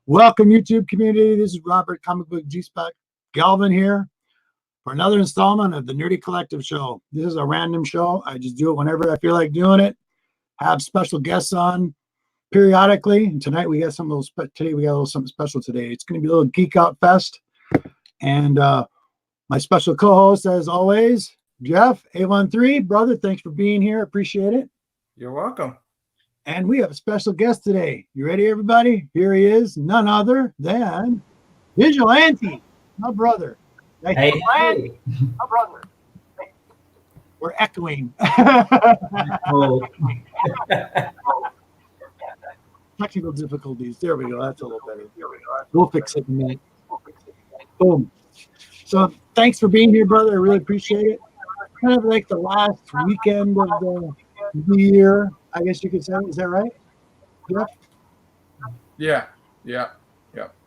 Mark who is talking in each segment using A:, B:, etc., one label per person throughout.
A: Welcome, YouTube community. This is Robert, Comic Book G-Spot Galvin here for another installment of the Nerdy Collective Show. This is a random show. I just do it whenever I feel like doing it. Have special guests on periodically. And tonight we got some little today we got a little something special today. It's going to be a little Geek Out Fest. And my special co-host, as always, Jeff A13. Brother, thanks for being here. Appreciate it.
B: You're welcome.
A: And we have a special guest today. You ready, everybody? Here he is, none other than Vigilante, my brother.
C: Hey.
A: My brother. We're echoing.
C: Oh.
A: Technical difficulties. There we go. That's a little better. We'll fix it in a minute. Boom. So thanks for being here, brother. I really appreciate it. Kind of like the last weekend of the year, I guess you could say. Is that right? Jeff?
B: Yeah.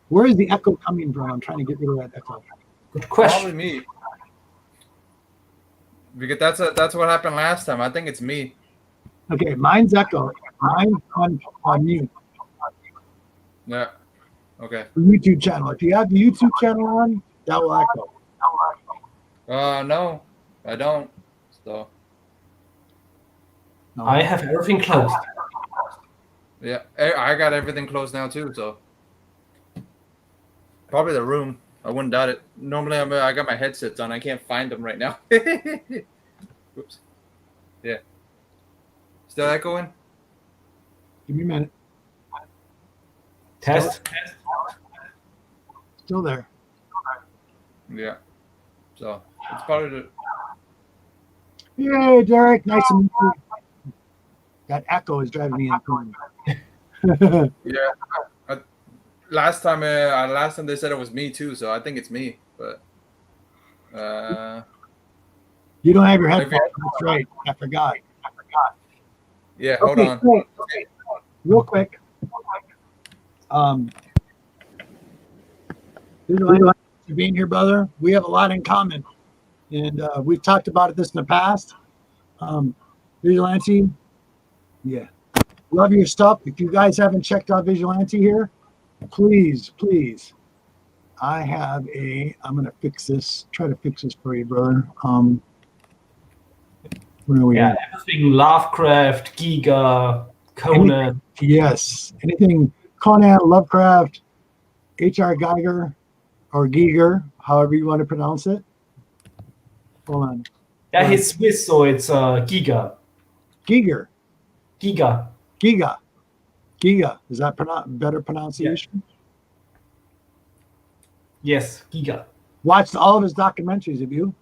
A: Where is the echo coming from? I'm trying to get rid of that echo.
C: Good question.
B: Probably me. Because that's what happened last time. I think it's me.
A: Okay, mine's echo. Mine's on mute.
B: Yeah. Okay.
A: The YouTube channel. If you have the YouTube channel on, that will echo.
B: No, I don't. So.
A: No.
C: I have everything closed.
B: Yeah, I got everything closed now too. So. Probably the room. I wouldn't doubt it. Normally, I got my headsets on. I can't find them right now. Oops. Yeah. Still echoing?
A: Give me a minute.
C: Test.
A: Still there.
B: Yeah. So it's probably the.
A: Yay, Derek. Nice to meet you. That echo is driving me insane.
B: Yeah. Last time they said it was me too, so I think it's me. But
A: you don't have your headphones. That's right. I forgot.
B: Yeah, hold on.
A: Great. Real quick. Being here, brother. We have a lot in common, and we've talked about this in the past. Vigilante, yeah, love your stuff. If you guys haven't checked out Vigilante here, please. I'm gonna fix this. Try to fix this for you, brother. Where are we?
C: Yeah, everything Lovecraft, Giga, Conan.
A: Anything Conan, Lovecraft, H.R. Geiger, or Giger, however you want to pronounce it. Hold on.
C: Yeah, he's Swiss, so it's Giga.
A: Giger.
C: Giga.
A: Is that better pronunciation?
C: Yes, Giga.
A: Watched all of his documentaries, have you?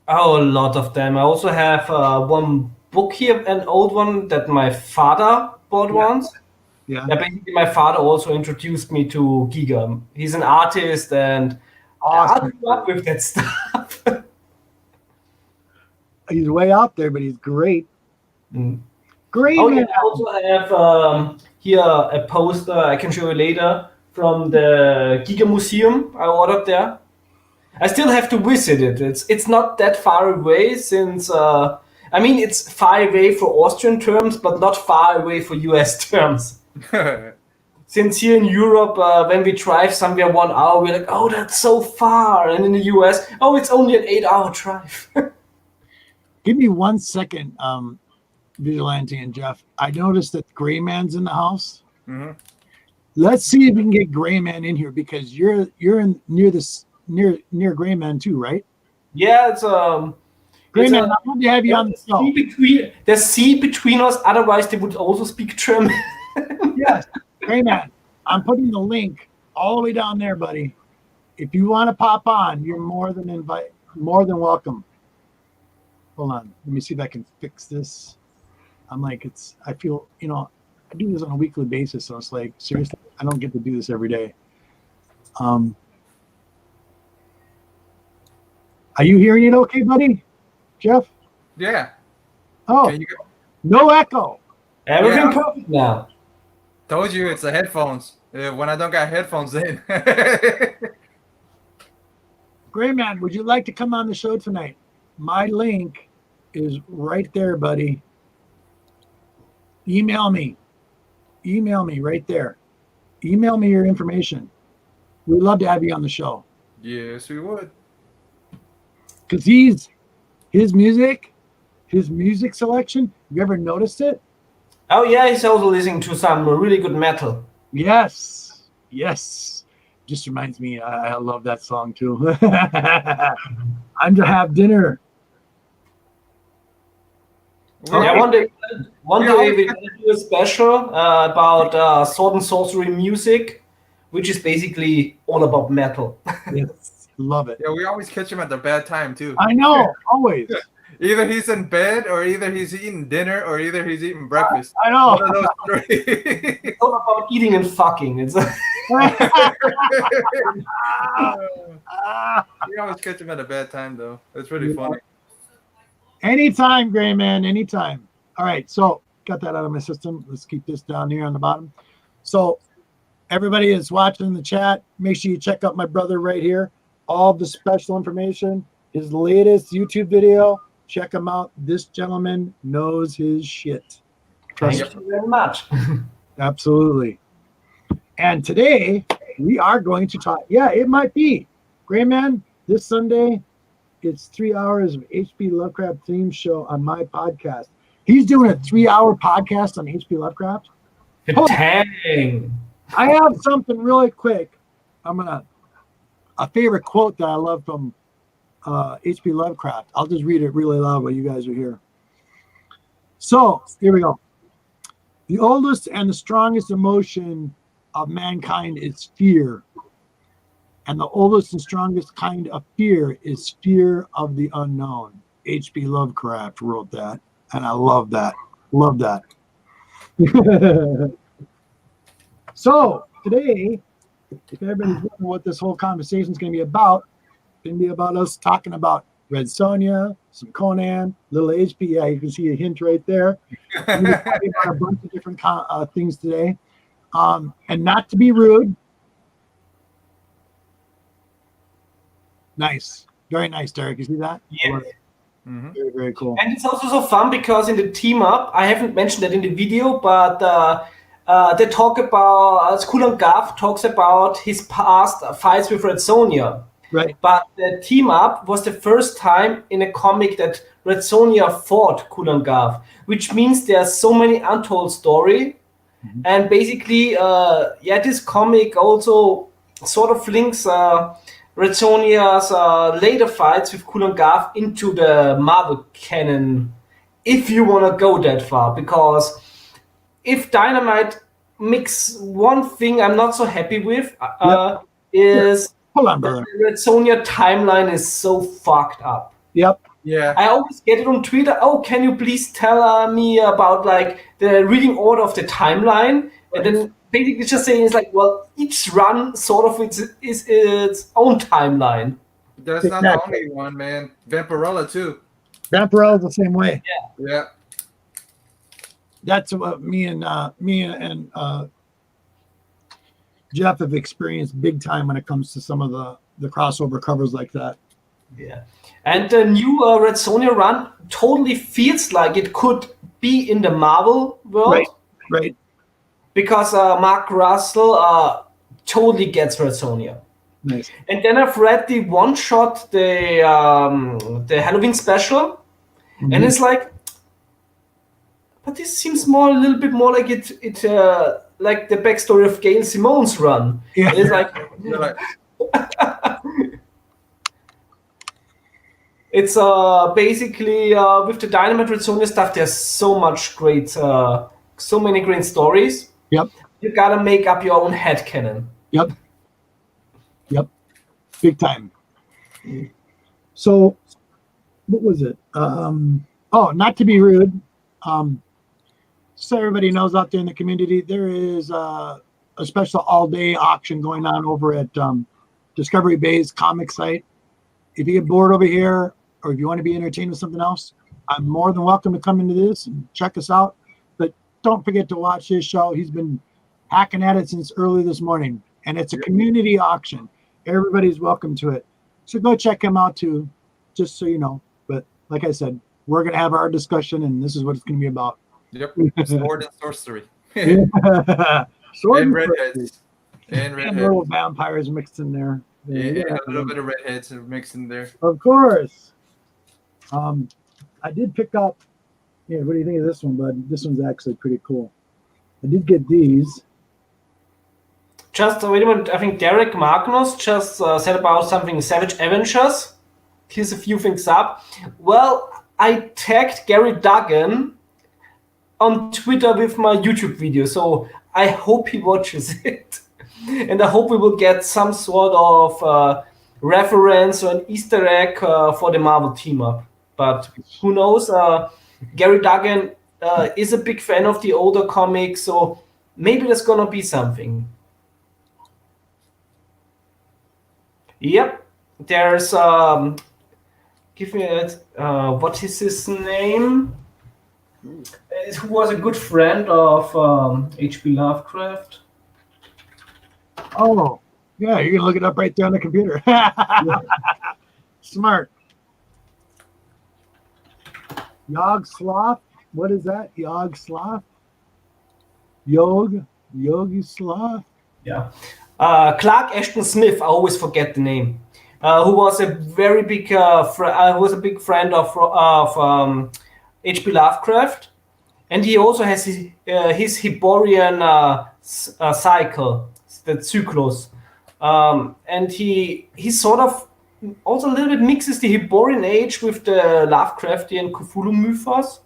C: Oh, a lot of them. I also have one book here, an old one that my father bought once.
A: Yeah.
C: Basically, my father also introduced me to Giga. He's an artist, and
A: Awesome.
C: I grew up with that stuff.
A: He's way out there, but he's great. Great.
C: Oh,
A: man.
C: yeah, I also have here a poster I can show you later from the Giga Museum I ordered there. I still have to visit it. It's not that far away since it's far away for Austrian terms, but not far away for US terms. Since here in Europe, when we drive somewhere 1 hour, we're like, oh, that's so far. And in the US, oh, it's only an 8-hour drive.
A: Give me 1 second, Vigilante and Jeff. I noticed that Gray Man's in the house.
B: Mm-hmm.
A: Let's see if we can get Gray Man in here because you're in near Gray Man too, right?
C: Yeah, it's
A: Great man, I love to have you on the show.
C: There's sea between us, otherwise they would also speak German.
A: Yes, great man. I'm putting the link all the way down there, buddy. If you want to pop on, you're more than welcome. Hold on, let me see if I can fix this. I feel, I do this on a weekly basis, so it's like, seriously, I don't get to do this every day. Are you hearing it okay, buddy? Jeff?
B: Yeah.
A: Oh, no echo.
C: Everything perfect now.
B: Told you it's the headphones. When I don't got headphones in.
A: Great man, would you like to come on the show tonight? My link is right there, buddy. Email me right there. Email me your information. We'd love to have you on the show.
B: Yes, we would.
A: Because his music selection, you ever noticed it?
C: Oh yeah, he's also listening to some really good metal.
A: Yes. Just reminds me, I love that song too. I'm to have dinner.
C: Yeah, one day we're gonna do a special about sword and sorcery music, which is basically all about metal.
A: Yes, love it.
B: Yeah, we always catch him at the bad time too.
A: I know, always.
B: Either he's in bed, or either he's eating dinner, or either he's eating breakfast.
A: I know.
B: One of those three.
C: It's all about eating and fucking. It's
B: We always catch him at a bad time, though. It's really funny.
A: Anytime, Gray Man, anytime. All right, so got that out of my system. Let's keep this down here on the bottom. So everybody that's watching in the chat, make sure you check out my brother right here. All the special information, his latest YouTube video. Check him out. This gentleman knows his shit.
C: Thank you very much.
A: Absolutely. And today we are going to talk. Yeah, it might be. Gray Man, this Sunday, it's 3 hours of H.P. Lovecraft theme show on my podcast. He's doing a 3-hour podcast on H.P. Lovecraft.
C: Dang.
A: I have something really quick. A favorite quote that I love from H.P. Lovecraft. I'll just read it really loud while you guys are here. So here we go. The oldest and the strongest emotion of mankind is fear. And the oldest and strongest kind of fear is fear of the unknown. H.P. Lovecraft wrote that. And I love that. Love that. So today, if everybody's wondering what this whole conversation is going to be about, it's going to be about us talking about Red Sonja, some Conan, little HP. Yeah, you can see a hint right there. We're going to be talking about a bunch of different things today. And not to be rude. Nice. Very nice, Derek. You see that?
C: Yeah.
B: Mm-hmm.
A: Very, very cool.
C: And it's also so fun because in the team up, I haven't mentioned that in the video, but they talk about, Kulan Gav talks about his past fights with Red Sonja.
A: Right.
C: But the team up was the first time in a comic that Red Sonja fought Kulan Gav, which means there's so many untold story. Mm-hmm. And basically, this comic also sort of links Red Sonja's later fights with Kulan Gav into the Marvel canon, if you want to go that far. Because if Dynamite mix one thing I'm not so happy with is
A: Hold on, brother.
C: the Red Sonja timeline is so fucked up.
A: Yep.
B: Yeah.
C: I always get it on Twitter. Oh, can you please tell me about like the reading order of the timeline? And then basically just saying it's like, well, each run sort of is its own timeline.
B: That's not the only one, man. Vampirella too.
A: Vampirella's the same way.
B: Yeah.
A: That's what me and Jeff have experienced big time when it comes to some of the crossover covers like that.
C: Yeah. And the new Red Sonja run totally feels like it could be in the Marvel world.
A: Right.
C: Because Mark Russell totally gets Red Sonja.
A: Nice.
C: And then I've read the one shot, the Halloween special, and it's like, but this seems a little bit more like it like the backstory of Gail Simone's run.
A: Yeah.
C: And it's like,
B: You're like,
C: It's basically with the Dynamite Red Sonja stuff. There's so many great stories.
A: Yep.
C: You gotta make up your own headcanon.
A: Yep. Big time. So, what was it? Not to be rude. So everybody knows out there in the community, there is a special all-day auction going on over at Discovery Bay's comic site. If you get bored over here, or if you want to be entertained with something else, I'm more than welcome to come into this and check us out. But don't forget to watch his show. He's been hacking at it since early this morning, and it's a community auction. Everybody's welcome to it. So go check him out too, just so you know. But like I said, we're going to have our discussion, and this is what it's going to be about.
B: Yep. Sword and sorcery.
A: Sword
B: and redheads. And redheads.
A: little vampires mixed in there.
B: Yeah, a little bit of redheads mixed in there.
A: Of course. I did pick up. Yeah, what do you think of this one, bud? This one's actually pretty cool. I did get these.
C: Just wait a minute. I think Derek Magnus just said about something Savage Avengers. Here's a few things up. Well, I tagged Gary Duggan on Twitter with my YouTube video, so I hope he watches it. And I hope we will get some sort of reference or an Easter egg for the Marvel team-up. But who knows? Gary Duggan is a big fan of the older comics, so maybe there's gonna be something. Yep, there's give me that. What is his name? Who was a good friend of H.P. Lovecraft?
A: Oh, yeah, you can look it up right there on the computer. Smart. Yog Sloth. What is that? Yog Sloth? Yogi Sloth?
C: Yeah. Clark Ashton Smith, I always forget the name, who was a very big big friend of H.P. Lovecraft, and he also has his Hyborian cycle, the Cyclos, and he sort of also a little bit mixes the Hyborian age with the Lovecraftian Cthulhu mythos.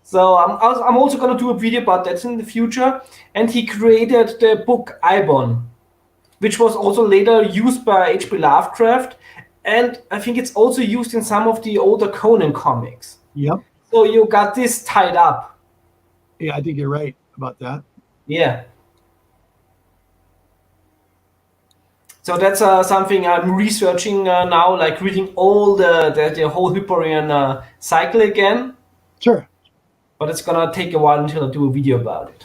C: So I'm also going to do a video about that in the future. And he created the book Ibon, which was also later used by H.P. Lovecraft. And I think it's also used in some of the older Conan comics.
A: Yep.
C: So you got this tied up.
A: Yeah, I think you're right about that.
C: Yeah. So that's something I'm researching now, like reading all the whole Hyborian cycle again.
A: Sure.
C: But it's gonna take a while until I do a video about it.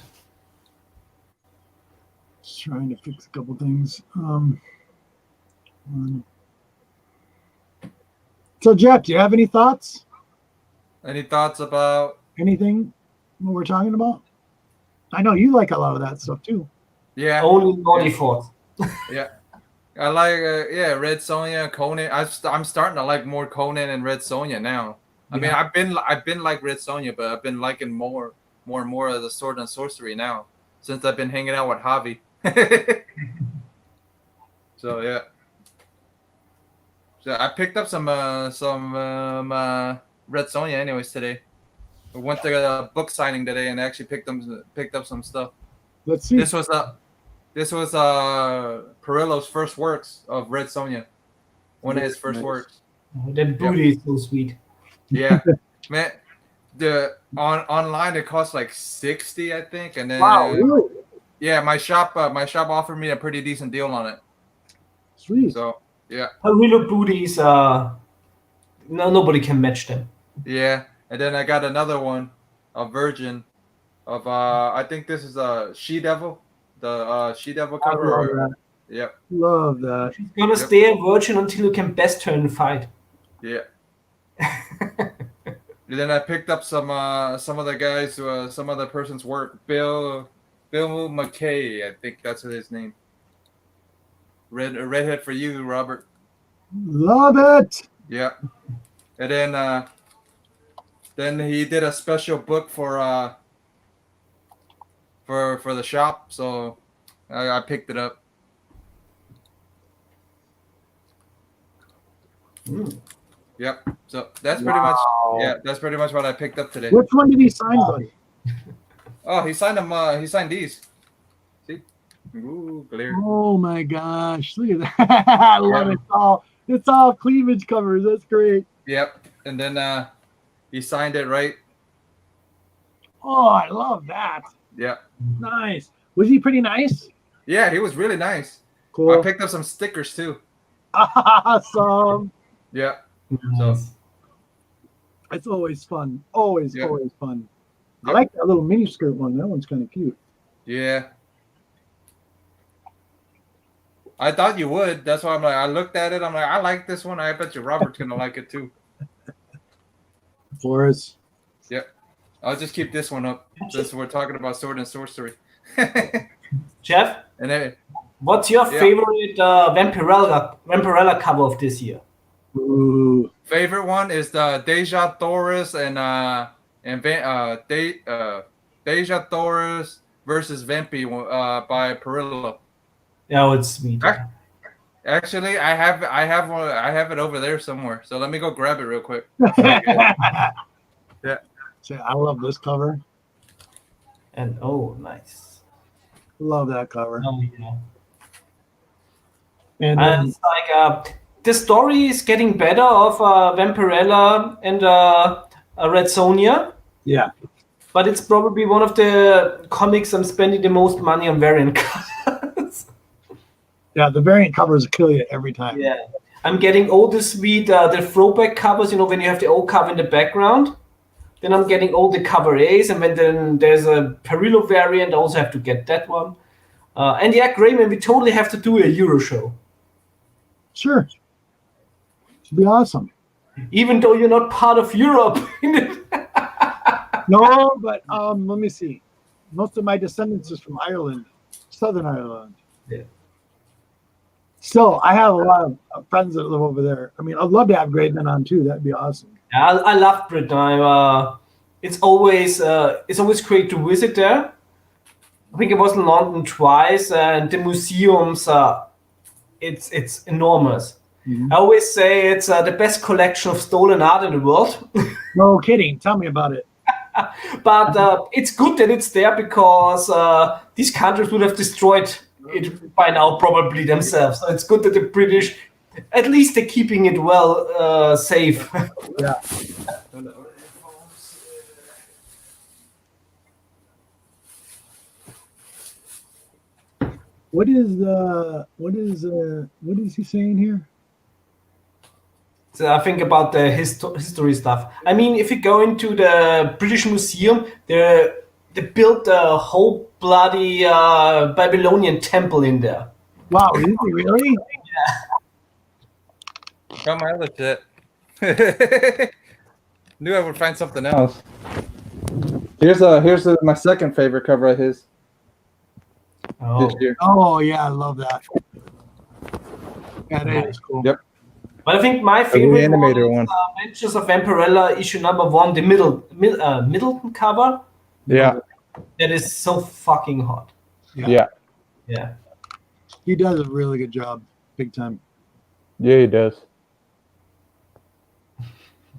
A: Just trying to fix a couple things. So Jeff, do you have any thoughts?
B: Any thoughts about
A: Anything what we're talking about? I know you like a lot of that stuff too.
B: Yeah.
C: Only naughty thoughts.
B: Yeah. I like Red Sonja, Conan. I'm starting to like more Conan and Red Sonja now. I mean, I've been like Red Sonja, but I've been liking more and more of the sword and sorcery now since I've been hanging out with Javi. So yeah. So I picked up some Red Sonja anyways today. I went to a book signing today and actually picked up some stuff.
A: Let's see.
B: This was Perillo's first works of Red Sonja. One of his first works.
C: Oh, that booty is so sweet.
B: Yeah, man. The online it costs like $60, I think, and then
A: Wow, really?
B: yeah, my shop offered me a pretty decent deal on it.
A: Sweet.
B: So yeah,
C: Perillo booties, nobody can match them.
B: yeah, and then I got another one, a virgin of I think this is a She Devil, the She Devil
A: I
B: cover.
A: love that.
B: Yep.
A: Love that.
C: She's gonna stay a virgin until you can best her in a fight.
B: Yeah. And then I picked up some other guys, some other person's work. Bill McKay, I think that's his name. Redhead for you, Robert.
A: Love it.
B: Yeah. And then he did a special book for the shop, so I picked it up. Yep. So that's pretty much that's pretty much what I picked up today.
A: Which one did he sign, buddy?
B: Oh, he signed them. He signed these. See? Ooh, glare.
A: Oh my gosh! Look at that! I love it. It's all cleavage covers. That's great.
B: Yep. And then he signed it right.
A: Oh, I love that.
B: Yeah.
A: Nice. Was he pretty nice?
B: Yeah, he was really nice.
A: Cool.
B: I picked up some stickers too.
A: Awesome.
B: Yeah.
C: Nice.
B: So
A: It's always fun. Always
B: Yep.
A: fun. I
B: Yep.
A: like that little mini skirt one. That one's kind of cute.
B: yeah. I thought you would. That's why I'm like, I looked at it. I'm like, I like this one. I bet you Robert's gonna like it too.
A: Forrest.
B: Yep. I'll just keep this one up since we're talking about sword and sorcery.
C: Jeff,
B: And then
C: what's your favorite Vampirella cover of this year?
A: Ooh.
B: favorite one is the Deja Thoris and Deja Thoris versus Vampy by Perillo.
C: Oh, it's sweet.
B: Actually, I have one. I have it over there somewhere. So let me go grab it real quick. Yeah.
A: See, I love this cover.
C: And oh, nice.
A: Love that cover.
C: Oh yeah.
A: And
C: And it's like the story is getting better of Vampirella and Red Sonja,
A: yeah.
C: but it's probably one of the comics I'm spending the most money on variant covers.
A: Yeah, the variant covers kill you every time.
C: Yeah, I'm getting all the sweet the throwback covers. You know, when you have the old cover in the background. Then I'm getting all the cover A's, and then there's a Perillo variant. I also have to get that one. And yeah, Grayman, we totally have to do a Euro show.
A: Sure. Should be awesome.
C: Even though you're not part of Europe.
A: No, but let me see. Most of my descendants is from Ireland, Southern Ireland.
C: Yeah.
A: Still, I have a lot of friends that live over there. I mean, I'd love to have Graydon on too. That'd be awesome.
C: I love Britain. It's always great to visit there. I think I was in London twice, and the museums it's enormous.
A: Mhm.
C: I always say it's the best collection of stolen art in the world.
A: No kidding. Tell me about it.
C: But it's good that it's there because these countries would have destroyed it by now probably themselves. So it's good that the British, at least they're keeping it well safe.
A: Yeah. What is he saying here?
C: So I think about the history stuff. I mean, if you go into the British Museum, they built a whole bloody Babylonian temple in there.
A: Wow, is he really?
B: Got my other shit. Knew I would find something else. Here's my second favorite cover of his
C: Oh.
B: this year.
A: Oh yeah, I love that. Yeah, that is cool.
B: Yep.
C: But I think my favorite
B: animated
C: one
B: one.
C: is Adventures of Vampirella issue #1, the Middleton cover.
B: Yeah.
C: That is so fucking hot.
B: Yeah.
C: Yeah.
A: He does a really good job, big time.
B: Yeah, he does.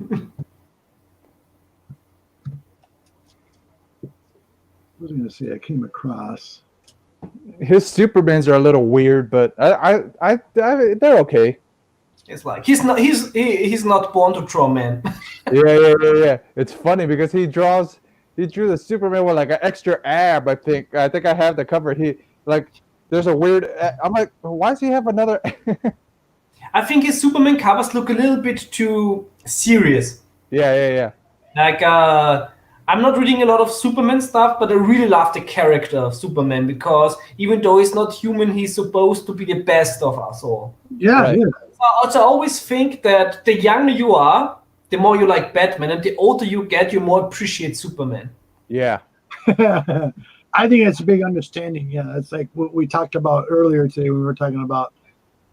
A: What was I going to say? I came across.
B: His Supermans are a little weird, but I they're okay.
C: It's like he's not born to draw, man.
B: Yeah. It's funny because he drew the Superman with like an extra ab. I think I have the cover. There's a weird. I'm like, why does he have another?
C: I think his Superman covers look a little bit too serious.
B: Yeah.
C: Like I'm not reading a lot of Superman stuff, but I really love the character of Superman because even though he's not human, he's supposed to be the best of us all.
A: Yeah,
B: Right.
A: yeah.
C: So I always think that the younger you are, the more you like Batman, and the older you get, you more appreciate Superman.
B: Yeah.
A: I think it's a big understanding. Yeah, it's like what we talked about earlier today. We were talking about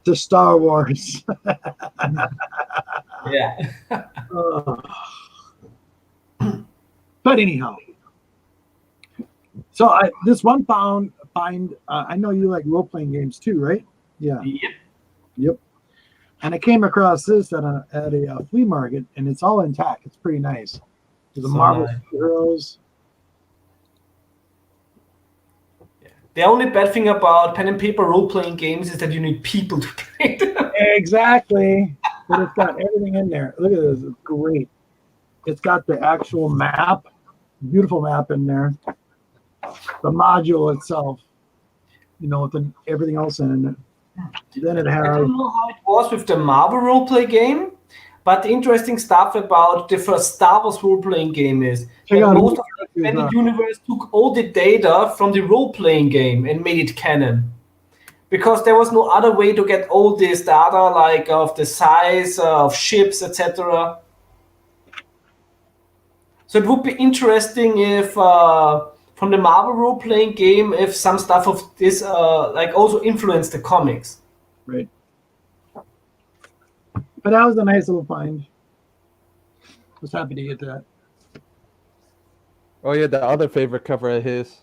A: the Star Wars.
C: Yeah.
A: But anyhow, so this one find. I know you like role playing games too, right? Yeah.
C: Yep.
A: Yep. And I came across this at a flea market, and it's all intact. It's pretty nice. The
C: So
A: Marvel
C: nice.
A: heroes.
C: The only bad thing about pen and paper role-playing games is that you need people to play them.
A: Exactly. But it's got everything in there. Look at this. It's great. It's got the actual map, beautiful map in there. The module itself, with everything else in it. Then it
C: I
A: has.
C: don't know how it was with the Marvel role-play game, but the interesting stuff about the first Star Wars role-playing game is that most of the expanded universe took all the data from the role-playing game and made it canon. Because there was no other way to get all this data, like of the size of ships, etc. So it would be interesting if, from the Marvel role-playing game, if some stuff of this also influenced the comics.
A: Right. But that was a nice little find. Was happy to get that.
D: Oh yeah, the other favorite cover of his,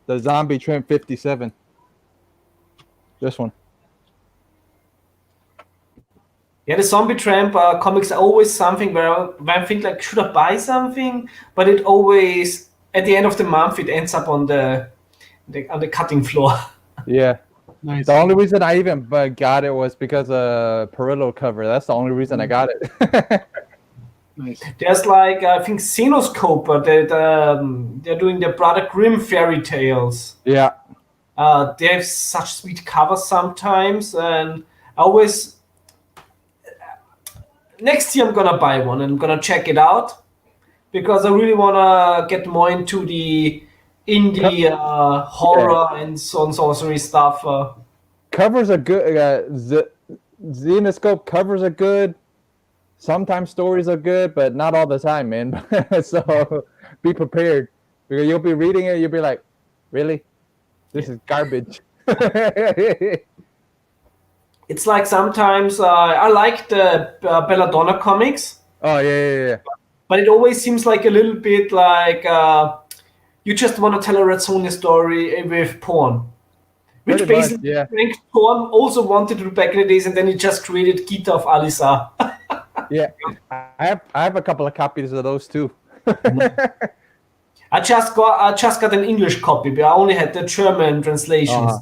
D: the Zombie Tramp 57. This one.
C: Yeah, the Zombie Tramp comics are always something where I think like, should I buy something? But it always, at the end of the month, it ends up on the cutting floor.
D: Yeah.
A: Nice.
D: The only reason I even got it was because of Perillo cover. That's the only reason I got it.
A: Nice.
C: There's like, I think Xenoscope, they're doing the Brother Grimm fairy tales.
D: Yeah.
C: They have such sweet covers sometimes, and I always... Next year I'm gonna buy one and I'm gonna check it out, because I really wanna get more into the indie horror and sword sorcery stuff.
D: Covers are good. Xenoscope covers are good. Sometimes stories are good, but not all the time, man. So be prepared, because you'll be reading it, you'll be like, really? This is garbage.
C: It's like sometimes I like the Belladonna comics.
D: Oh yeah.
C: But it always seems like a little bit like you just want to tell a Red Sonja story with porn. Which
D: Pretty much,
C: basically
D: yeah.
C: Frank Thorne also wanted to do back in the days, and then he just created Gita of Alisa.
D: Yeah, I have a couple of copies of those too.
C: I just got an English copy, but I only had the German translations.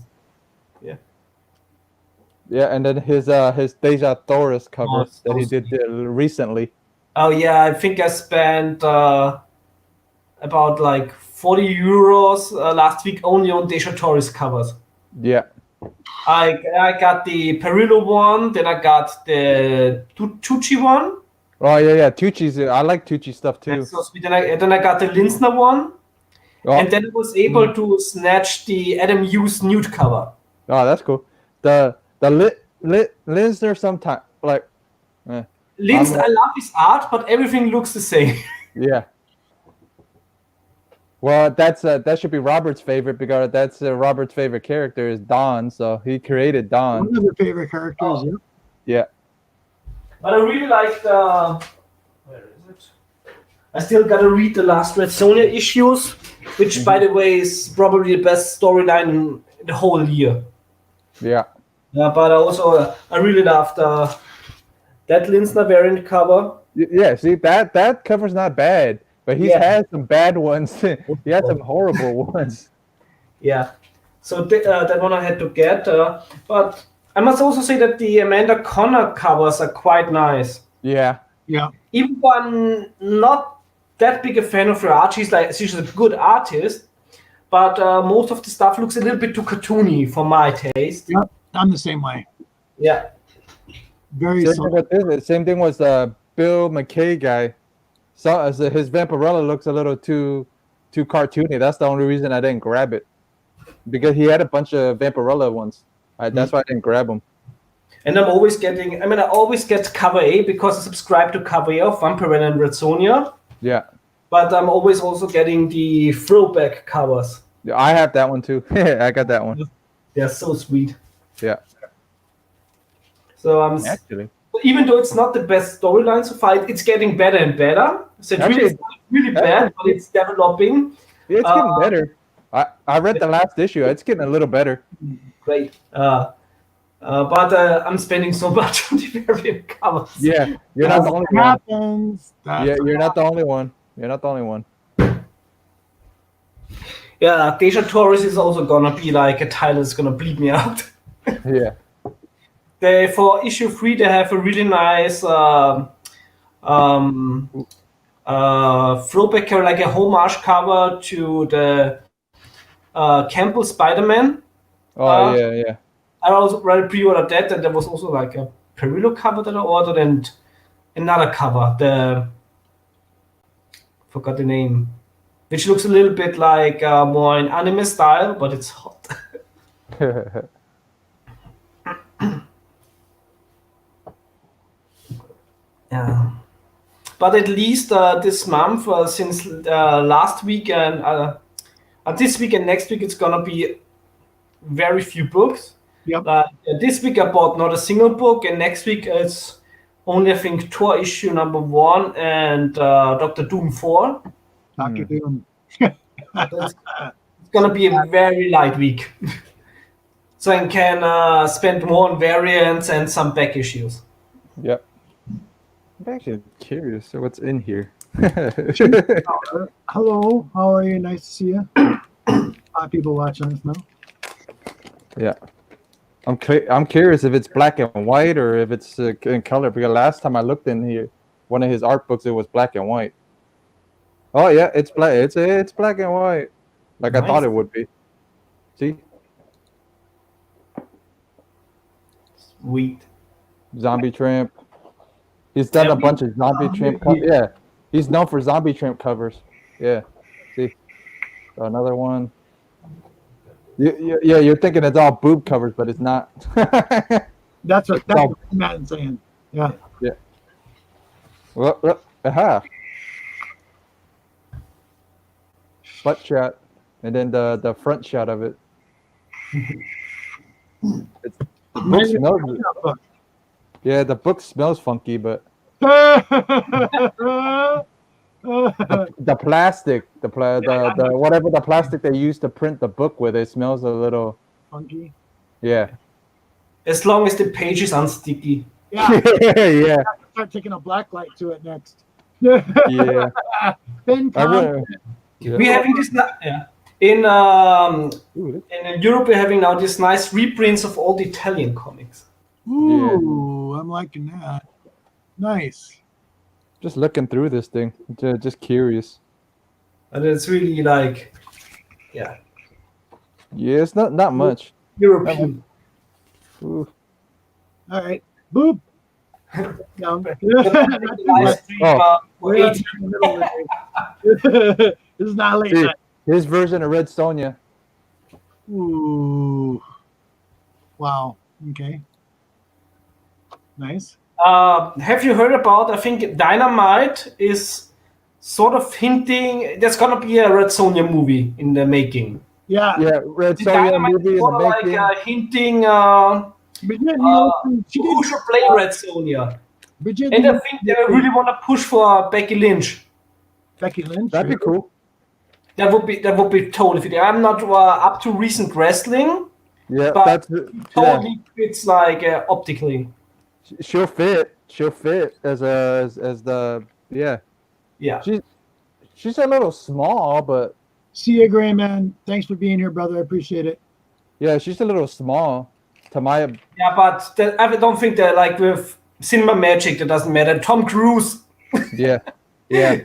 D: Yeah, and then his Deja Thoris cover that he did recently.
C: Oh yeah, I think I spent about like 40 euros last week only on Deja Thoris covers.
D: Yeah.
C: I got the Perillo one, then I got the Tucci one.
D: Oh yeah. Tucci's. I like Tucci stuff too.
C: That's so sweet. Then I got the Linsner one, and then I was able to snatch the Adam Hughes nude cover.
D: Oh, that's cool. The Linsner sometimes like.
C: Linsner, I love his art, but everything looks the same.
D: Yeah. Well, that should be Robert's favorite, because that's Robert's favorite character is Don, so he created Don.
A: One of your favorite characters,
D: Yeah.
C: But I really like the... Where is it? I still gotta read the last Red Sonja issues, which, by the way, is probably the best storyline in the whole year.
D: Yeah.
C: But also, I really loved that Linsner variant cover.
D: Yeah, see, that cover's not bad. But he's had some bad ones. He had some horrible ones.
C: Yeah. So that one I had to get. But I must also say that the Amanda Connor covers are quite nice.
D: Yeah.
A: Yeah.
C: Even though I'm not that big a fan of her art, she's a good artist. But most of the stuff looks a little bit too cartoony for my taste.
A: Yeah, I'm the same way.
C: Yeah.
A: Very
D: same thing with Bill McKay guy. So his Vampirella looks a little too cartoony. That's the only reason I didn't grab it, because he had a bunch of Vampirella ones. That's why I didn't grab them.
C: And I always get cover A because I subscribe to cover A of Vampirella and Red Sonja.
D: Yeah.
C: But I'm always also getting the throwback covers.
D: Yeah, I have that one too. I got that one.
C: They're so sweet.
D: Yeah.
C: So
D: actually,
C: even though it's not the best storyline so far, it's getting better and better. So it's really bad, but it's developing.
D: Yeah, it's getting better. I read the last issue. It's getting a little better.
C: Great. But I'm spending so much on the variant covers.
D: Yeah, you're not the only
A: That
D: one.
A: happens.
D: Yeah, you're not the only one. You're not the only one.
C: Yeah, Deja Taurus is also gonna be like a title that's gonna bleed me out.
D: Yeah.
C: For issue 3, they have a really nice throwback cover, like a homage cover to the Campbell Spider-Man.
D: Oh yeah.
C: I also already pre-ordered that, and there was also like a Perillo cover that I ordered, and another cover, forgot the name, which looks a little bit like more in anime style, but it's hot. Yeah. But at least this month, since last week and this week and next week, it's gonna be very few books.
A: Yep.
C: This week I bought not a single book, and next week it's only, I think, Thor issue number 1 and Doctor Doom 4.
A: Dr. Doom.
C: It's gonna be a very light week. So I can spend more on variants and some back issues.
D: Yep. I'm actually curious. So what's in here?
A: Hello, how are you? Nice to see you. People watching us now.
D: Yeah. I'm curious if it's black and white or if it's in color, because last time I looked in here, one of his art books, it was black and white. Oh yeah, it's black. It's black and white, like
C: Nice.
D: I thought it would be. See,
C: Sweet.
D: Zombie Tramp. He's done a bunch of Zombie Tramp. Yeah, he's known for Zombie Tramp covers. Yeah. See, so another one. Yeah, you're thinking it's all boob covers, but it's not.
A: That's what Matt's saying. Yeah.
D: Yeah. Well, aha. Butt shot, and then the front shot of it. The book smells. Yeah, the book smells funky, but the plastic, the whatever the plastic they used to print the book with, it smells a little
A: Funky.
D: Yeah.
C: As long as the page is unsticky.
A: Yeah.
D: Yeah.
A: Start taking a black light to it next.
D: Yeah.
A: Ben,
C: We're having this in Europe. We're having now this nice reprints of all the Italian comics.
A: Ooh, I'm liking that. Nice.
D: Just looking through this thing, just curious.
C: And it's really like,
D: yeah, it's not much.
C: European.
A: All right, boop. No. This is not late.
D: See, his version of Red Sonja.
A: Ooh. Wow. Okay. Nice.
C: Have you heard about? I think Dynamite is sort of hinting there's gonna be a Red Sonja movie in the making.
A: Yeah.
D: Yeah, Red Sonja movie in the making.
C: Like hinting. Who should play Red Sonja? And I think they really want to push for Becky Lynch.
A: Becky Lynch.
D: That'd be cool.
C: That would be totally fit. I'm not up to recent wrestling.
D: Yeah,
C: but
D: that's
C: totally fits like optically.
D: She'll fit as the
C: Yeah.
D: She's a little small, but
A: see you, Gray Man. Thanks for being here, brother. I appreciate it.
D: Yeah, she's a little small. Tamaya.
C: Yeah, but I don't think that like with cinema magic that doesn't matter. Tom Cruise.
D: Yeah. Yeah.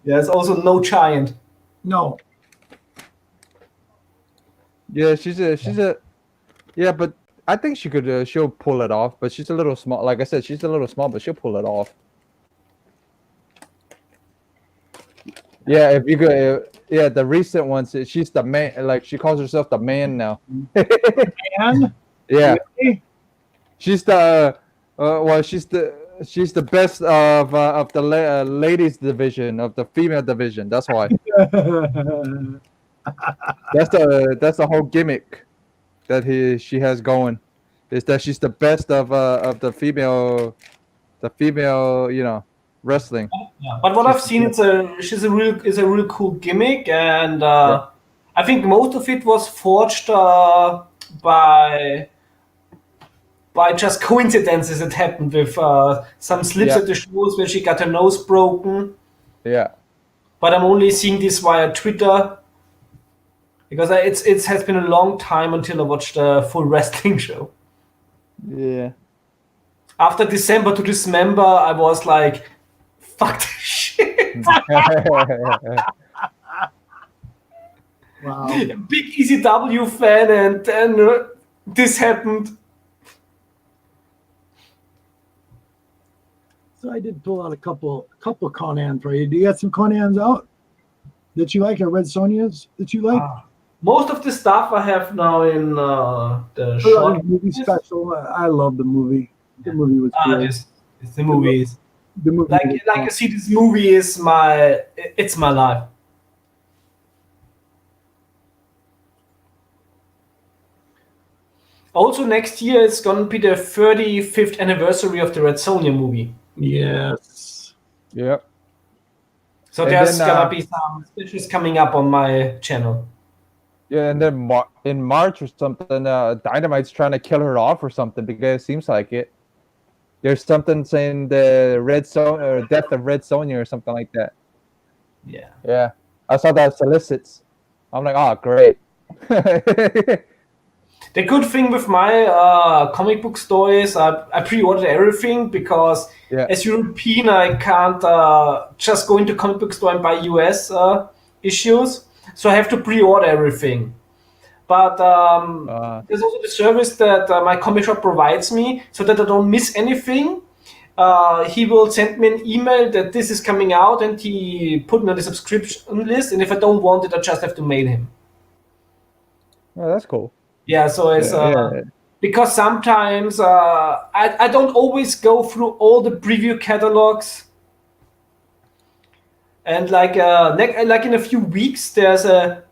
C: There's also no giant.
A: No.
D: Yeah, she's a yeah, but I think she could she'll pull it off, but she's a little small. Like I said, she's a little small, but she'll pull it off. Yeah, if you could, yeah, the recent ones, she's the man. Like she calls herself the man now.
A: Man?
D: Yeah. Really? She's the she's the best of the ladies division, of the female division. That's why. That's the whole gimmick that she has going, is that she's the best of the female wrestling.
C: Yeah. But what I've seen, it's a real cool gimmick, and I think most of it was forged by by just coincidences it happened with some slips
D: Yeah.
C: at the shows where she got her nose broken.
D: Yeah.
C: But I'm only seeing this via Twitter because it has been a long time until I watched a full wrestling show.
D: Yeah.
C: After December to Dismember, I was like, fuck this shit.
A: Wow.
C: Big ECW fan, and then this happened.
A: So I did pull out a couple Conan for you. Do you got some Conans out that you like, or Red Sonjas that you like?
C: Most of the stuff I have now in the
A: Oh,
C: short
A: the movie special. I love the movie. The movie was great.
C: It's the movies.
A: The movie.
C: Like I see, this movie is it's my life. Also, next year it's gonna be the 35th anniversary of the Red Sonja movie.
A: Yes.
D: Yep.
C: So
D: And
C: there's
D: then,
C: gonna be some specials coming up on my channel.
D: Yeah, and then in March or something, Dynamite's trying to kill her off or something because it seems like it. There's something saying the Red Sonja or death of Red Sonja or something like that.
C: Yeah.
D: Yeah, I saw that solicits. I'm like, oh, great.
C: The good thing with my comic book store is I pre-ordered everything because
D: Yeah.
C: as European I can't just go into comic book store and buy US issues, so I have to pre-order everything. But there's also the service that my comic shop provides me so that I don't miss anything. He will send me an email that this is coming out and he put me on the subscription list, and if I don't want it I just have to mail him.
D: Oh, that's cool.
C: Yeah, so it's because sometimes I don't always go through all the preview catalogs, and like in a few weeks there's a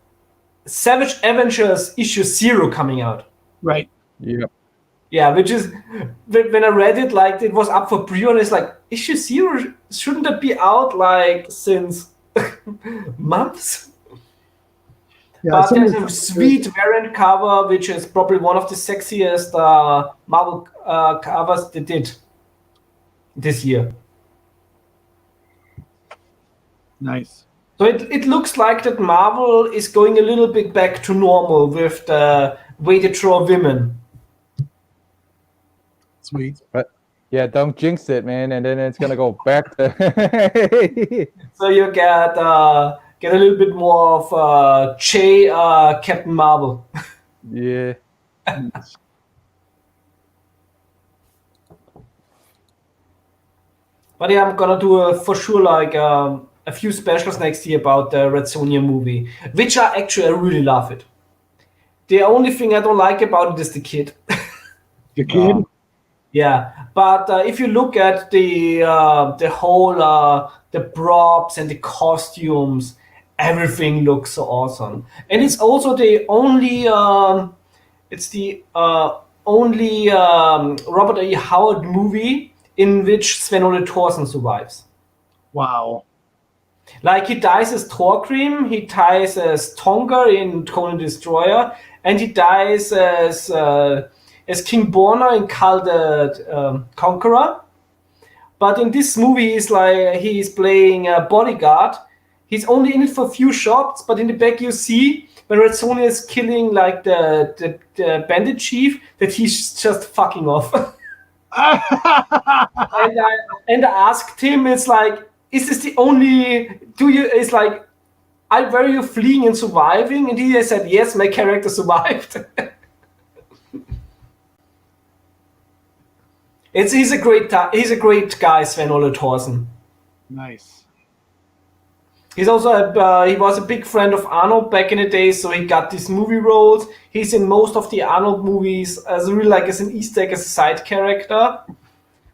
C: Savage Avengers issue 0 coming out.
A: Right.
D: Yep.
C: Yeah, which is when I read it, like it was up for pre-order. It's like issue 0, shouldn't that be out like since months?
A: Yeah.
C: But there's a sweet variant cover, which is probably one of the sexiest Marvel covers they did this year.
A: Nice.
C: So it looks like that Marvel is going a little bit back to normal with the way they draw women.
A: Sweet.
D: But yeah, don't jinx it, man, and then it's gonna go back to.
C: So you get a little bit more of J Captain Marvel.
D: Yeah.
C: But yeah, I'm gonna do for sure like a few specials next year about the Red Sonja movie, which I really love it. The only thing I don't like about it is the kid.
A: The kid.
C: Yeah, but if you look at the whole the props and the costumes, everything looks so awesome, and it's also the only Robert E. Howard movie in which Sven Ole Thorsen survives.
A: Wow.
C: Like he dies as Thorgrim, he dies as Tonga in Conan the Destroyer, and he dies as King Borna in Karl the Conqueror. But in this movie, he's playing a bodyguard. He's only in it for a few shots, but in the back you see when Red Sonja is killing like the bandit chief that he's just fucking off. and I asked him, it's like, is this the only? It's like, were you fleeing and surviving? And he said, yes, my character survived. He's a great guy, Sven Ole Thorsen.
A: Nice.
C: He's also he was a big friend of Arnold back in the day, so he got these movie roles. He's in most of the Arnold movies as an Easter egg, as a side character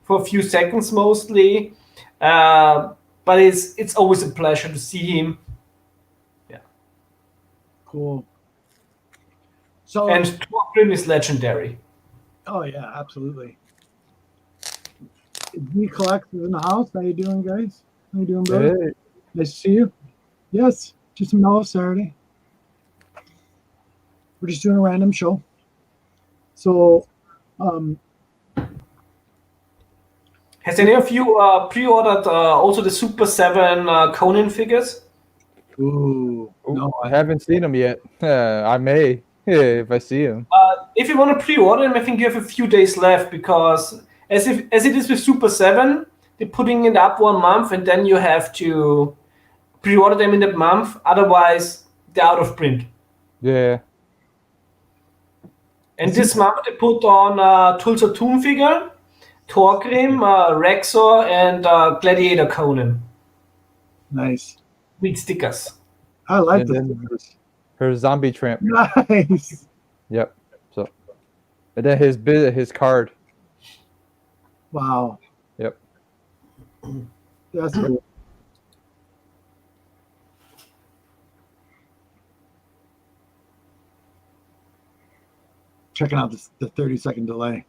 C: for a few seconds mostly. But it's always a pleasure to see him. Yeah.
A: Cool. So
C: And Thorgrim is legendary.
A: Oh yeah, absolutely. D Collects is in the house. How you doing, guys? How you doing, brother?
D: Hey.
A: Nice to see you. Yes, just a mellow Saturday. We're just doing a random show. So,
C: Has any of you pre-ordered also the Super 7 Conan figures?
A: Ooh, no,
D: I haven't seen them yet. I may if I see them.
C: If you want to pre-order them, I think you have a few days left because as it is with Super 7, they're putting it up 1 month and then you have to pre-order them in that month. Otherwise, they're out of print.
D: Yeah.
C: And this month they put on Tulsa Tomb figure, Torgrim, Rexor, and Gladiator Conan
A: nice.
C: with stickers.
A: I like
D: And
A: the
D: then-
A: stickers.
D: Her zombie tramp.
A: Nice.
D: Yep. So, and then his card.
A: Wow.
D: Yep.
A: That's cool. Checking out the 30-second delay.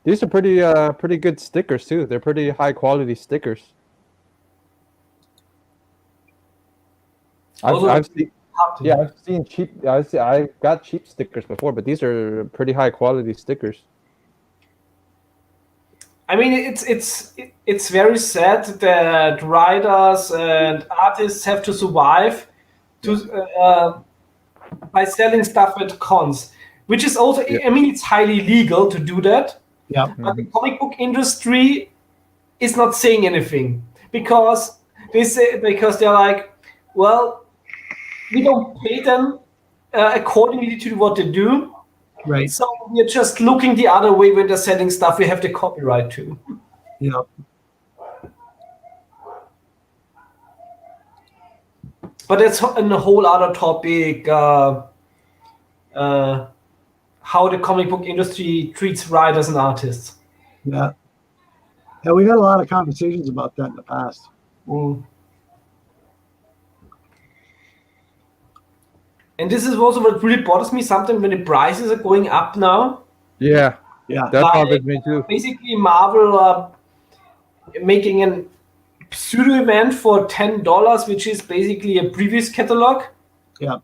D: These are pretty good stickers too. They're pretty high quality stickers. I've seen cheap. I've got cheap stickers before, but these are pretty high quality stickers.
C: I mean, it's very sad that writers and artists have to survive by selling stuff at cons, which is also, I mean, it's highly legal to do that.
A: Yeah.
C: But the comic book industry is not saying anything because they're like, well, we don't pay them accordingly to what they do.
A: Right.
C: So we're just looking the other way when they're selling stuff we have the copyright to.
A: Yeah.
C: But that's a whole other topic, how the comic book industry treats writers and artists.
A: Yeah. Yeah, we had a lot of conversations about that in the past.
C: Mm. And this is also what really bothers me sometimes when the prices are going up now.
D: Yeah,
A: Yeah.
D: that
C: Like,
D: bothers me too.
C: Basically, Marvel making a pseudo event for $10, which is basically a previous catalog.
A: Yeah.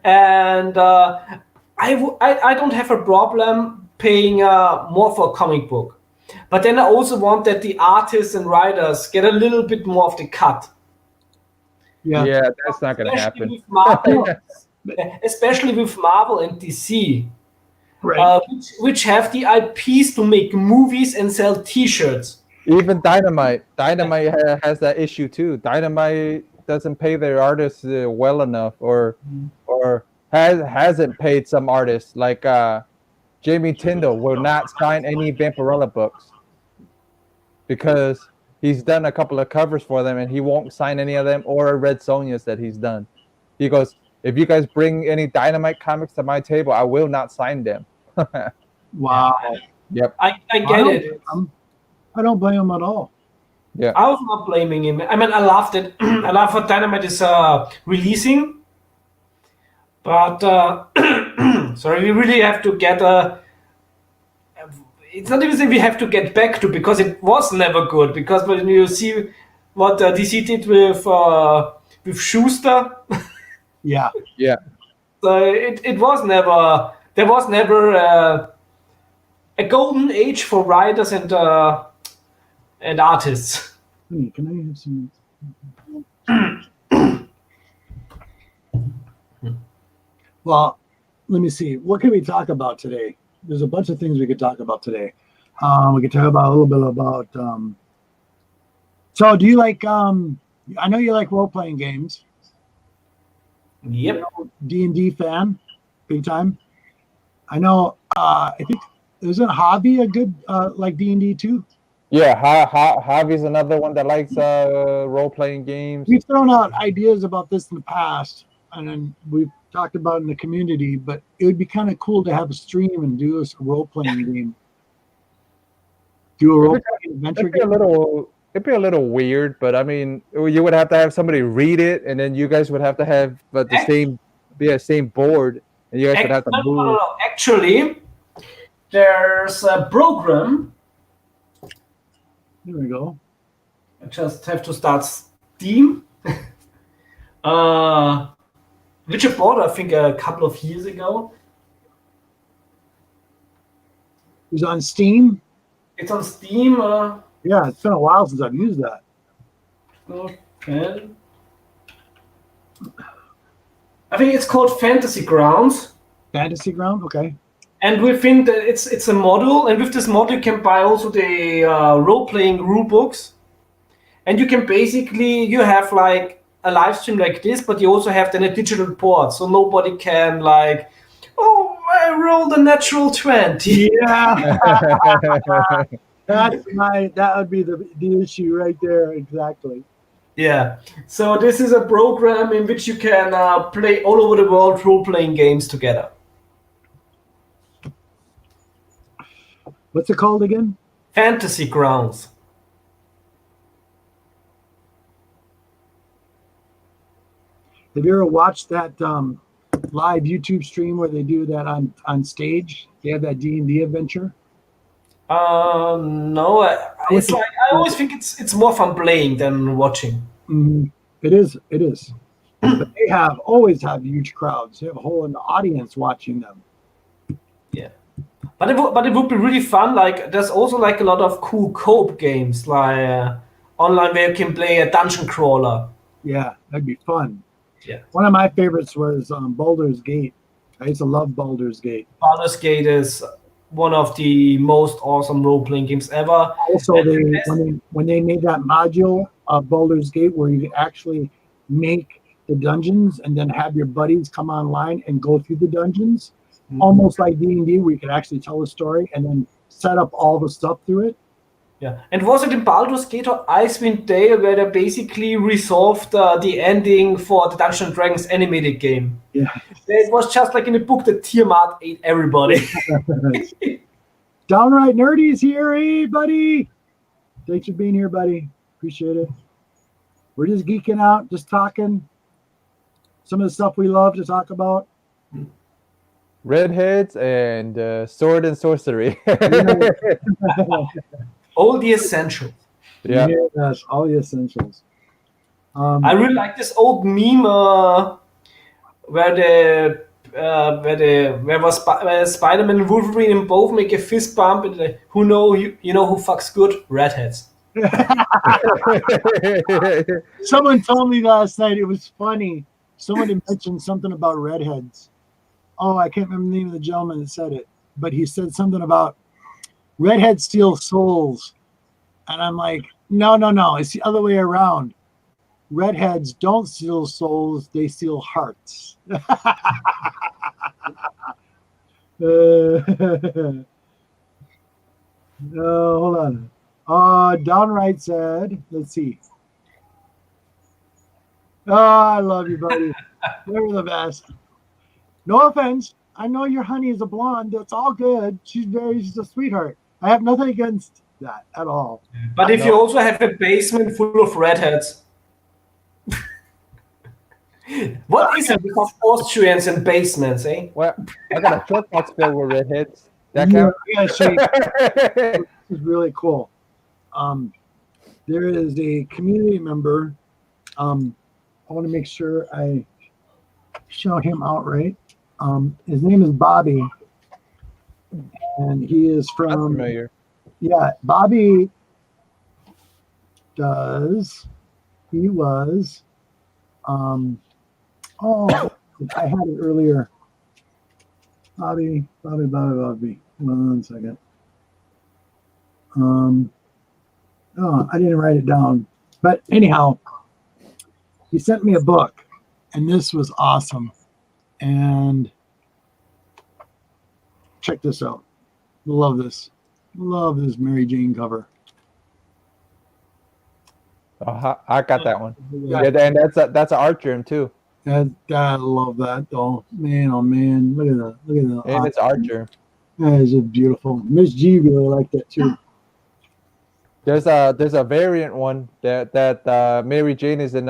C: And I don't have a problem paying more for a comic book. But then I also want that the artists and writers get a little bit more of the cut.
A: Yeah.
D: Yeah, that's not gonna
C: Especially
D: happen.
C: with Marvel, especially with Marvel and DC,
A: Right.
C: which have the IPs to make movies and sell T-shirts.
D: Even Dynamite has that issue too. Dynamite doesn't pay their artists well enough, or hasn't paid some artists. Like Jamie Tyndall will not sign any Vampirella books because he's done a couple of covers for them, and he won't sign any of them or Red Sonja's that he's done. He goes, "If you guys bring any Dynamite comics to my table, I will not sign them."
A: Wow.
D: Yep.
C: I get it.
A: I don't blame him at all.
D: Yeah.
C: I was not blaming him. I mean, I loved it. I love what Dynamite is releasing. But, sorry, we really have to get it's not even that we have to get back to, because it was never good. Because when you see what DC did with Schuster,
A: Yeah.
D: Yeah.
C: so it was never, there was never a golden age for writers and artists.
A: Can I have some? Well, let me see. What can we talk about today? There's a bunch of things we could talk about today. We could talk about a little bit about. So, do you like? I know you like role-playing games.
C: Yep.
A: D&D fan, big time. I know. I think isn't Hobby a good like D&D too?
D: Yeah, Javi's another one that likes role-playing games.
A: We've thrown out ideas about this in the past, and then we've talked about it in the community. But it would be kind of cool to have a stream and do a role-playing game. Do a role-playing adventure game.
D: It'd be a little weird, but I mean, you would have to have somebody read it, and then you guys would have to have the same board, and you guys would have to move.
C: No. Actually, there's a program.
A: There we go.
C: I just have to start Steam. Which I bought, I think, a couple of years ago.
A: It's on Steam.
C: It's on Steam.
A: Yeah, it's been a while since I've used that.
C: Okay. I think it's called Fantasy Grounds.
A: Fantasy Ground, okay.
C: And within it's a model, and with this model you can buy also the role-playing rule books. And you can basically, you have like a live stream like this, but you also have then a digital port, so nobody can like, oh, I rolled a natural 20.
A: Yeah. That would be the issue right there, exactly.
C: Yeah. So this is a program in which you can play all over the world role-playing games together.
A: What's it called again?
C: Fantasy Grounds.
A: Have you ever watched that live YouTube stream where they do that on stage? They have that D&D adventure.
C: No, it's like I always think it's more fun playing than watching.
A: Mm-hmm. It is. But they always have huge crowds. They have a whole audience watching them.
C: Yeah, but it would be really fun. Like there's also like a lot of cool co-op games like online where you can play a dungeon crawler.
A: Yeah, that'd be fun.
C: Yeah,
A: one of my favorites was Baldur's Gate. I used to love Baldur's Gate.
C: Baldur's Gate is one of the most awesome role-playing games ever.
A: Also, when they made that module of Baldur's Gate where you could actually make the dungeons and then have your buddies come online and go through the dungeons, almost like D&D, where you could actually tell a story and then set up all the stuff through it.
C: Yeah, and was it in Baldur's Gate or Icewind Dale where they basically resolved the ending for the Dungeons and Dragons animated game?
A: Yeah.
C: It was just like in the book that Tiamat ate everybody.
A: Downright Nerdy's here. Hey, buddy. Thanks for being here, buddy. Appreciate it. We're just geeking out, just talking. Some of the stuff we love to talk about.
D: Redheads and sword and sorcery.
C: All the essentials.
D: Yeah.
A: Yes, all the essentials.
C: I really like this old meme where Spider-Man and Wolverine and both make a fist bump and you know who fucks good? Redheads.
A: Someone told me last night, it was funny. Someone had mentioned something about redheads. Oh, I can't remember the name of the gentleman that said it, but he said something about redheads steal souls. And I'm like, no. It's the other way around. Redheads don't steal souls. They steal hearts. Hold on. Downright said, let's see. Oh, I love you, buddy. You're the best. No offense. I know your honey is a blonde. That's all good. She's a sweetheart. I have nothing against that at all.
C: But if you also have a basement full of redheads, what is it with Austrians and basements, eh?
D: Well, I got a short box filled with redheads. That count?
A: Yeah, this is really cool. There is a community member. I want to make sure I shout him out right. His name is Bobby, and he is from.
D: That's familiar.
A: Yeah, Bobby does. He was. Oh, I had it earlier. Bobby. One second. Oh, I didn't write it down. But anyhow, he sent me a book, and this was awesome. And check this out. Love this. Love this Mary Jane cover.
D: Oh, I got that one. Yeah, and that's an art germ too.
A: I love that though. Man, oh man. Look at that.
D: And it's art germ.
A: That is just beautiful. Miss G really liked that too.
D: There's a variant one that Mary Jane is in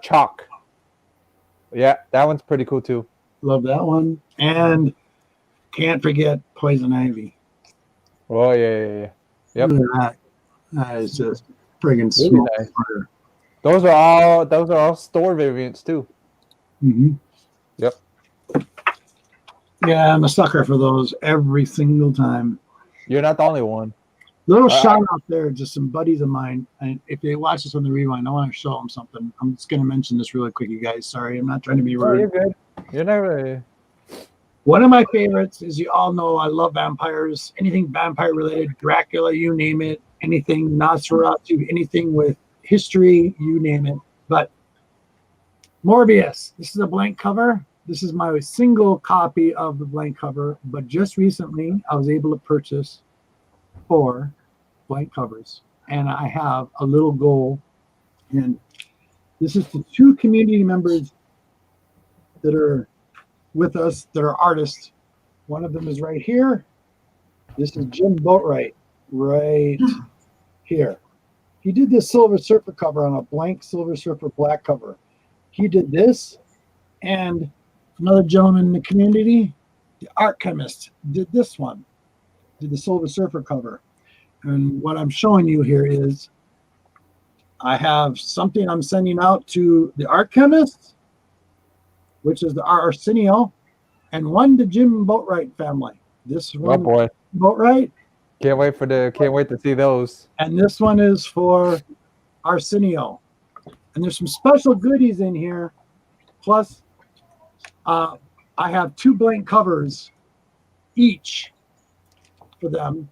D: chalk. Yeah, that one's pretty cool too.
A: Love that one. And can't forget Poison Ivy.
D: Oh yeah. Yep.
A: Look at that. That is just friggin'
D: Really
A: small.
D: nice. Those are all store variants too.
A: Mm-hmm.
D: Yep.
A: Yeah, I'm a sucker for those every single time.
D: You're not the only one.
A: Little shout out there to some buddies of mine. And if they watch this on the rewind, I want to show them something. I'm just going to mention this really quick, you guys. Sorry, I'm not trying to be
D: Oh,
A: rude.
D: you're good. You're never.
A: One of my favorites, as you all know, I love vampires. Anything vampire related, Dracula, you name it. Anything Nosferatu, anything with history, you name it. But Morbius, this is a blank cover. This is my single copy of the blank cover. But just recently, I was able to purchase 4 blank covers. And I have a little goal. And this is to 2 community members that are with us that are artists. One of them is right here. This is Jim Boatwright right here. He did this Silver Surfer cover on a blank Silver Surfer black cover. He did this, and another gentleman in the community, the art chemist, did this one, did the Silver Surfer cover. And what I'm showing you here is I have something I'm sending out to the art chemist, which is the Arsenio, and one to Jim Boatwright family. This one,
D: Oh boy,
A: Boatwright,
D: can't wait to see those.
A: and this one is for Arsenio. And there's some special goodies in here. Plus, I have 2 blank covers each for them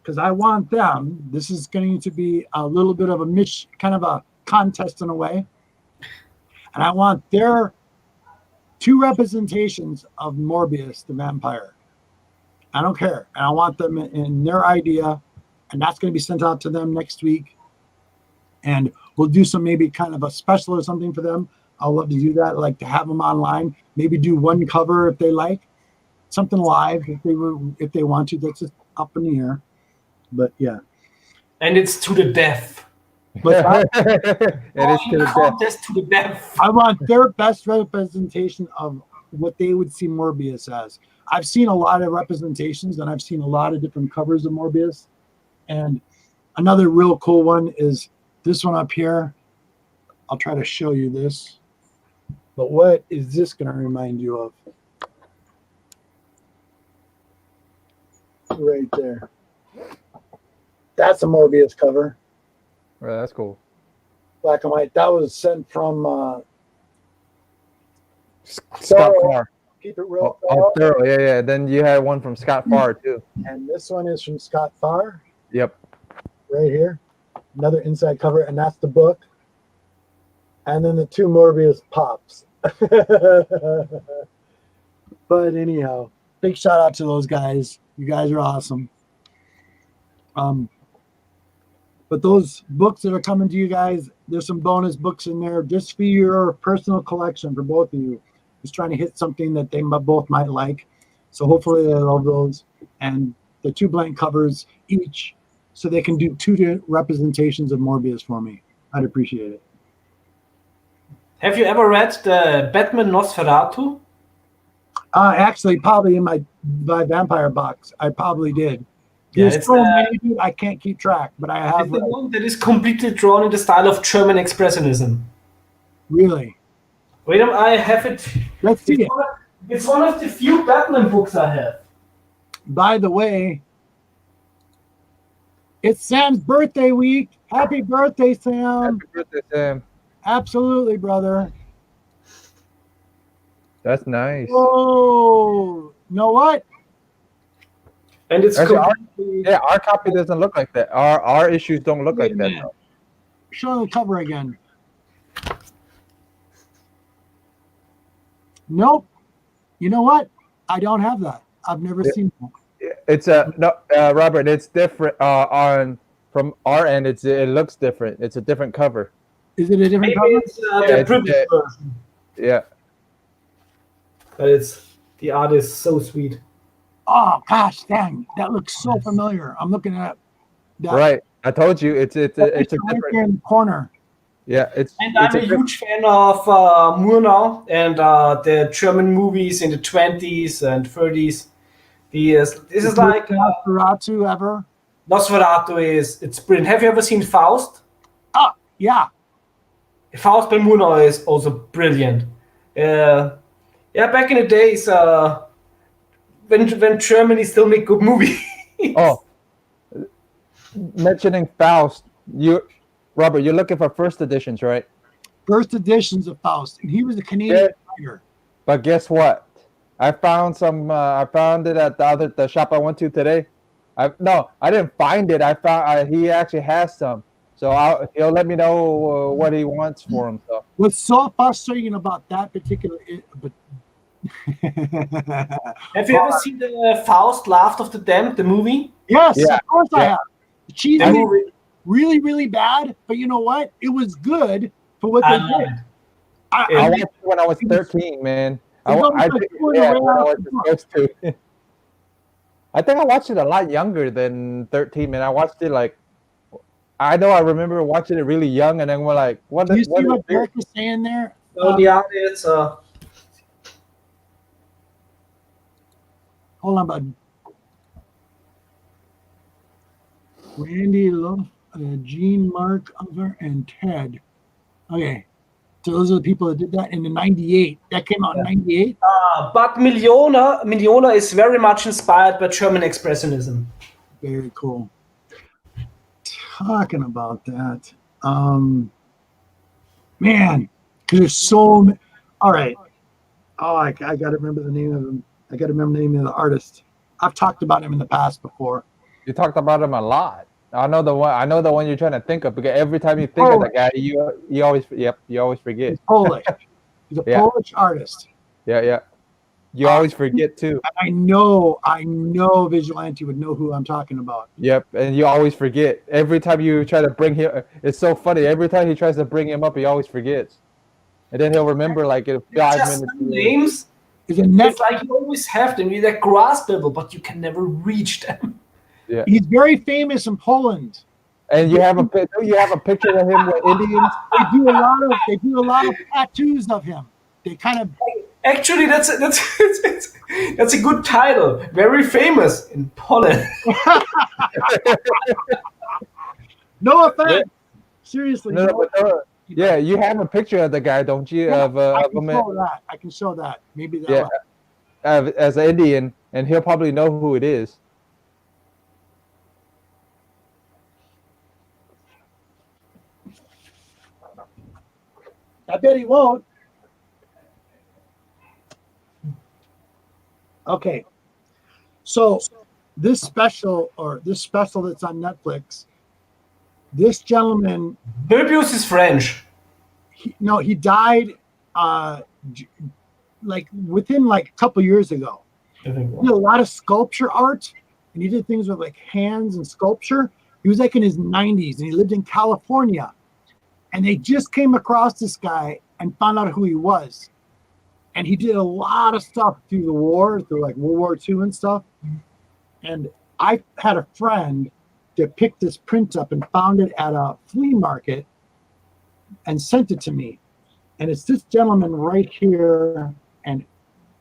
A: because I want them. This is going to be a little bit of a kind of a contest in a way, and I want their 2 representations of Morbius the vampire. I don't care. And I want them in their idea, and that's going to be sent out to them next week. And we'll do some maybe kind of a special or something for them. I'll love to do that. I'd like to have them online. Maybe do 1 cover if they like, something live if they want to. That's just up in the air. But yeah.
C: And it's to the death.
A: But
D: It is to the death.
C: Contest to the death.
A: I want their best representation of what they would see Morbius as. I've seen a lot of representations, and I've seen a lot of different covers of Morbius. And another real cool one is this one up here. I'll try to show you this. But what is this going to remind you of? Right there. That's a Morbius cover.
D: Right, that's cool.
A: Black and white. That was sent from
D: Scott Farr.
A: Keep it real.
D: Oh, thorough. Yeah. Then you had one from Scott Farr too.
A: And this one is from Scott Farr.
D: Yep.
A: Right here. Another inside cover, and that's the book. And then the 2 Morbius pops. But anyhow, big shout out to those guys. You guys are awesome. But those books that are coming to you guys, there's some bonus books in there just for your personal collection for both of you. Just trying to hit something that they both might like. So hopefully they love those. And the 2 blank covers each, so they can do 2 representations of Morbius for me. I'd appreciate it.
C: Have you ever read the Batman Nosferatu?
A: Actually, probably in my vampire box. I probably did.
C: Yeah,
A: There's so many, dude, I can't keep track, but I have.
C: It's the one that is completely drawn in the style of German Expressionism.
A: Really?
C: Wait a minute, I have it.
A: Let's see it.
C: It's one of the few Batman books I have.
A: By the way, it's Sam's birthday week. Happy birthday, Sam.
D: Happy birthday, Sam.
A: Absolutely, brother.
D: That's nice.
A: Oh, you know what?
C: And it's
D: Actually,
C: completely...
D: our copy doesn't look like that. Our issues don't look like that. Though.
A: Show the cover again. Nope. You know what? I don't have that. I've never seen that.
D: It's Robert. It's different. From our end, it looks different. It's a different cover.
A: Is it a different
C: Maybe
A: cover?
C: it's the British version.
D: Yeah.
C: But the art is so sweet.
A: Oh gosh, dang! That looks so familiar. I'm looking at that.
D: Right. I told you it's a
A: Right
D: different
A: there in the corner.
D: Yeah, it's
C: And I'm a huge fan of Murnau and the German movies in the 20s and 30s. This is like
A: Nosferatu ever?
C: Nosferatu it's brilliant. Have you ever seen Faust?
A: Yeah.
C: Faust by Murnau is also brilliant. Back in the days when Germany still made good movies.
D: Oh, mentioning Faust, Robert, you're looking for first editions, right?
A: First editions of Faust, and he was a Canadian writer.
D: But guess what? I found some. I found it at the shop I went to today. I didn't find it. I found he actually has some. So he'll let me know what he wants for him. So
A: What's so frustrating about that particular, but
C: Have you ever seen the Faust Laughed of the Damned, the movie?
A: yes,
D: Yeah,
A: of course I have. The cheese
C: The
A: is
C: movie.
A: really, really bad, but you know what? It was good for what
C: I
A: they
C: love
A: did.
C: it.
D: I
A: I
D: watched it when I was 13, man.
A: It's almost like pulling
D: Yeah,
A: away
D: when I
A: out
D: was
A: the book.
D: supposed to. I think I watched it a lot younger than 13, man. I watched it like I remember watching it really young, and then we're like, what?
A: Do you
D: What
A: see
D: is
A: what
D: this?
A: Derek is saying there?
C: So the audience,
A: Hold on, bud. Randy Love, Gene, Mark, Other, and Ted. Okay. So those are the people that did that in the 98. That came out in 98.
C: but Miliona is very much inspired by German Expressionism.
A: Very cool. Talking about that. Man, because there's so all right. Oh, I got to remember the name of him. I got to remember the name of the artist. I've talked about him in the past before.
D: You talked about him a lot. I know the one you're trying to think of, because every time you think of the guy, you always forget.
A: He's Polish. He's a Polish artist.
D: Yeah. You always forget too.
A: I know Vigilante would know who I'm talking about.
D: Yep, and you always forget. Every time you try to bring him, it's so funny. Every time he tries to bring him up, he always forgets. And then he'll remember like in 5
C: Just
D: minutes.
C: names. It's like you always have them. They're graspable, but you can never reach them.
D: Yeah.
A: He's very famous in Poland.
D: And you have a picture of him with Indians.
A: They do a lot of tattoos of him. They kind of
C: actually that's a good title. Very famous in Poland.
A: No offense. Seriously.
D: Yeah, you have a picture of the guy, don't you?
A: Yeah,
D: I
A: can show that. Maybe that.
D: Yeah, as an Indian, and he'll probably know who it is.
A: I bet he won't. Okay. So this special that's on Netflix, this gentleman.
C: Möbius is French.
A: He died like within like a couple years ago. He did a lot of sculpture art, and he did things with like hands and sculpture. He was like in his 90s, and he lived in California. And they just came across this guy and found out who he was. And he did a lot of stuff through the war, through like World War II and stuff. And I had a friend that picked this print up and found it at a flea market and sent it to me. And it's this gentleman right here. And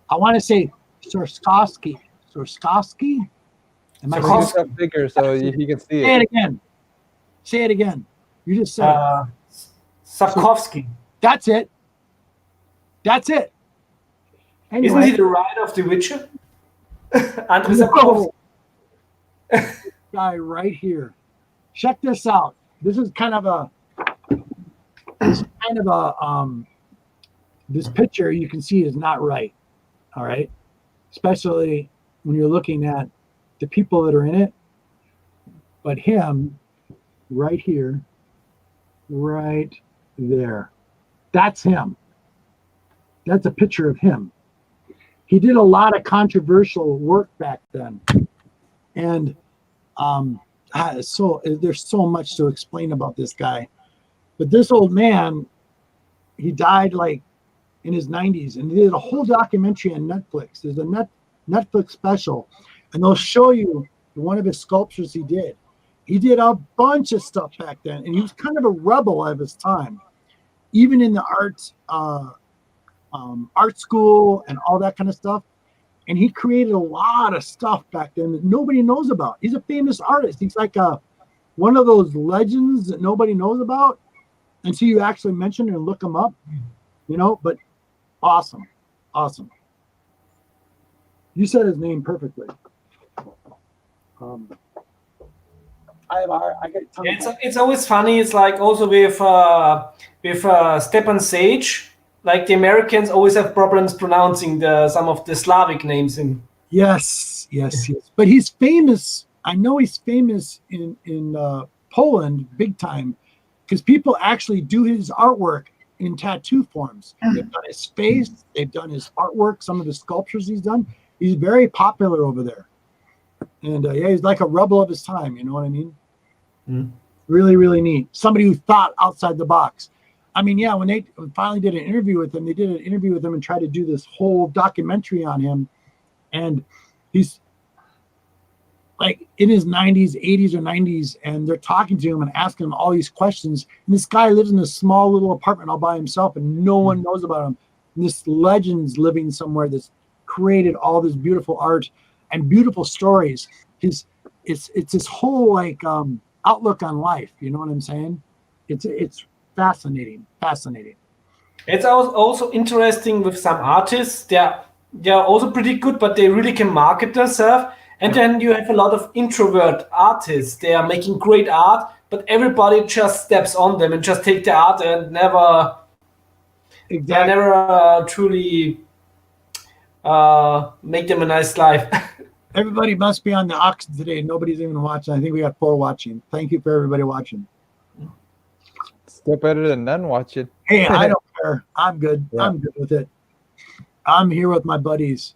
A: I want to say Sorskowski. Am I
D: saying a figure so he can see it?
A: Say it again. You just said it.
C: Sapkowski.
A: That's it. Anyway,
C: isn't he the writer of The Witcher? Andrzej Sapkowski.
A: Guy right here. Check this out. This is kind of a this picture you can see is not right. All right. Especially when you're looking at the people that are in it. But him right here, right there. That's him. That's a picture of him. He did a lot of controversial work back then. And so there's so much to explain about this guy. But this old man, he died like in his 90s, and he did a whole documentary on Netflix. There's a Netflix special, and they'll show you one of his sculptures he did. He did a bunch of stuff back then, and he was kind of a rebel of his time, even in the art school and all that kind of stuff. And he created a lot of stuff back then that nobody knows about. He's a famous artist. He's like one of those legends that nobody knows about until you actually mention it and look him up, but awesome. You said his name perfectly. I have art. I get tons
C: It's
A: of
C: it's always funny. It's like also with Stepan Sage. Like the Americans always have problems pronouncing some of the Slavic names in.
A: yes. But he's famous. I know he's famous in Poland big time because people actually do his artwork in tattoo forms. They've done his face, they've done his artwork, some of the sculptures he's done. He's very popular over there. And yeah, he's like a rebel of his time. You know what I mean? Really, really neat. Somebody who thought outside the box. I mean, yeah, when they finally did an interview with him, they did an interview with him and tried to do this whole documentary on him. And he's like in his 90s, 80s or 90s, and they're talking to him and asking him all these questions. And this guy lives in a small little apartment all by himself, and no one knows about him. And this legend's living somewhere that's created all this beautiful art and beautiful stories. It's this whole like outlook on life. You know what I'm saying? It's fascinating.
C: It's also interesting with some artists. They're also pretty good, but they really can market themselves. And then you have a lot of introvert artists. They are making great art, but everybody just steps on them and just take the art and never truly make them a nice life.
A: Everybody must be on the auction today. Nobody's even watching. I think we got 4 watching. Thank you for everybody watching.
D: Still better than none watching.
A: Hey, I don't care. I'm good.
D: Yeah.
A: I'm good with it. I'm here with my buddies.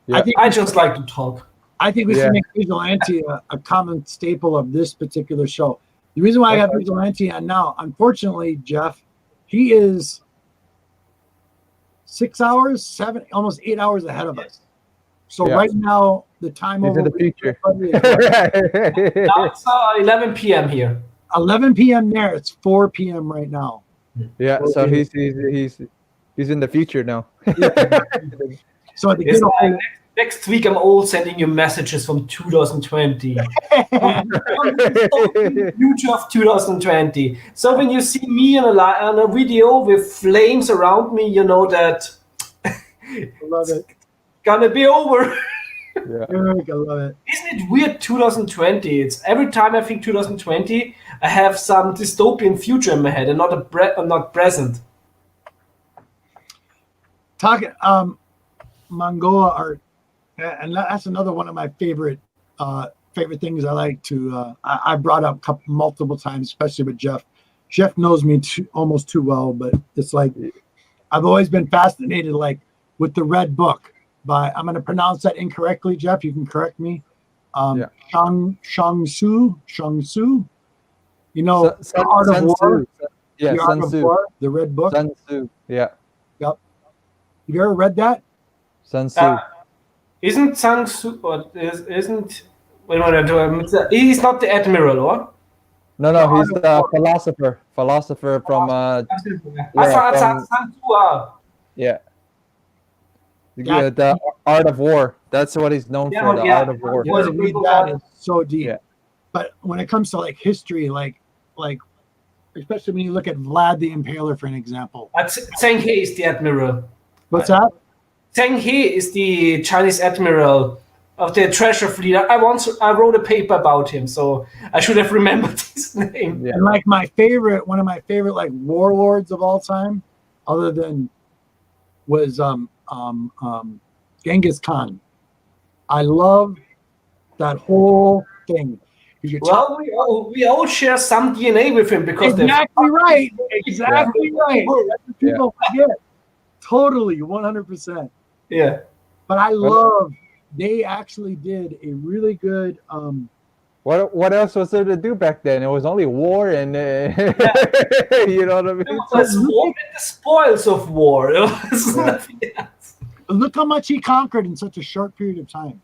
D: Yeah.
C: I just like to talk.
A: I think we should make Vigilante a common staple of this particular show. The reason why I have Vigilante on now, unfortunately, Jeff, he is 6 hours, 7, almost 8 hours ahead of us. So right now, the time
D: Into
A: over
D: the future.
C: Now it's 11 p.m. here.
A: 11 p.m. there. It's 4 p.m. right now.
D: Yeah, so he's in the future now.
A: So the good old,
C: Next week, I'm all sending you messages from 2020. Future of 2020. So when you see me on a video with flames around me, you know that
A: I love it.
C: gonna be over.
D: Yeah.
A: Eric, I love it.
C: Isn't it weird? 2020. It's every time I think 2020, I have some dystopian future in my head and not present.
A: Talking Mongolia art, and that's another one of my favorite things I like to. I brought up multiple times, especially with Jeff. Jeff knows me almost too well, but it's like I've always been fascinated, like with the Red Book by, I'm going to pronounce that incorrectly, Jeff. You can correct me. Shang Tzu. You know, the Art of War.
D: Yeah,
A: the Art of War, the Red Book.
D: Sun Tzu. Yeah.
A: Yep. Have you ever read that?
D: Sun Tzu.
C: Isn't Sang Tzu, or isn't, wait a minute, he's not the admiral, or?
D: No, he's the philosopher from
C: I thought Sang Tzu.
D: yeah. The Art of War. That's what he's known for, the Art of War.
A: Yeah, read that is so deep.
D: Yeah.
A: But when it comes to like history, like especially when you look at Vlad the Impaler, for an example.
C: Zheng He is the admiral.
A: What's that?
C: Zheng He is the Chinese admiral of the treasure fleet. I wrote a paper about him, so I should have remembered his name.
A: Yeah. And like one of my favorite like warlords of all time, other than was Genghis Khan. I love that whole thing.
C: Well, we all share some DNA with him because
A: exactly right. Exactly right. That's what people forget. Totally, 100%.
C: Yeah.
A: But I love they actually did a really good.
D: What else was there to do back then? It was only war and you know what I mean.
C: It was war and the spoils of war. It was nothing else.
A: Look how much he conquered in such a short period of time.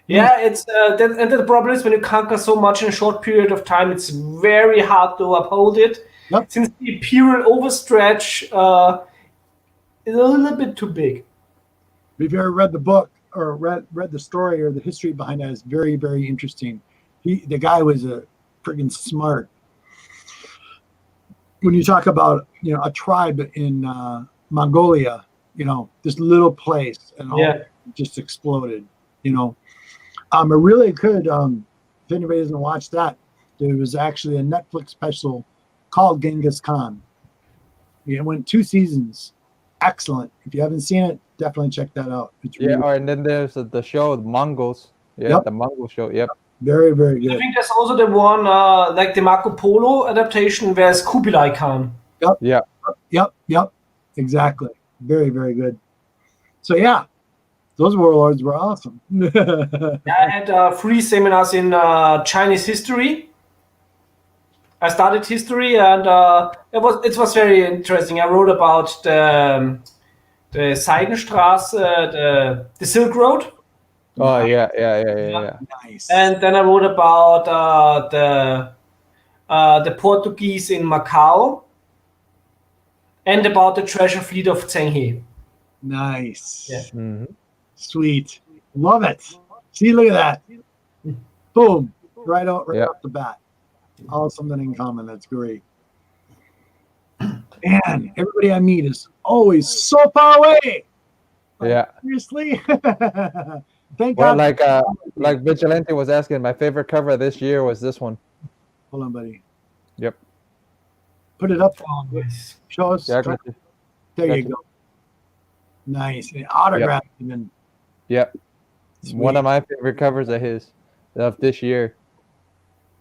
C: Yeah, it's and the problem is when you conquer so much in a short period of time, it's very hard to uphold it.
A: Yep.
C: Since the imperial overstretch is a little bit too big.
A: If you ever read the book or read the story or the history behind that, it's very, very interesting. The guy was a friggin' smart. When you talk about a tribe in Mongolia, this little place and all just exploded. A really good. If anybody doesn't watch that, there was actually a Netflix special called Genghis Khan. It went 2 seasons. Excellent. If you haven't seen it, definitely check that out. It's
D: Yeah,
A: really
D: and then there's the show, the Mongols. Yeah,
A: Yep.
D: the Mongol show. Yep.
A: very, very
C: I
A: good.
C: think there's also the one like the Marco Polo adaptation, where's Kublai Khan.
D: Yeah.
A: Yep. Exactly. Very, very good. So yeah, those warlords were awesome.
C: I had 3 seminars in Chinese history. I studied history, and it was very interesting. I wrote about the Seidenstraße, the Silk Road,
D: Oh yeah.
A: Nice.
C: and then I wrote about the Portuguese in Macau, and about the treasure fleet of Zheng He.
A: Nice.
C: Yeah.
D: Mhm.
A: Sweet. Love it. See, look at that. Boom. Right off the bat. All something in common. That's great. Man, everybody I meet is always so far away.
D: Yeah.
A: Seriously. Thank
D: Well,
A: God.
D: like Vigilante was asking, my favorite cover this year was this one.
A: Hold on, buddy.
D: Yep.
A: Put it up.
C: Oh, nice.
A: Show us.
D: Yeah, I got you.
A: There you
D: Gotcha.
A: go. Nice. And autograph even.
D: Yep.
A: Sweet.
D: One of my favorite covers of this year.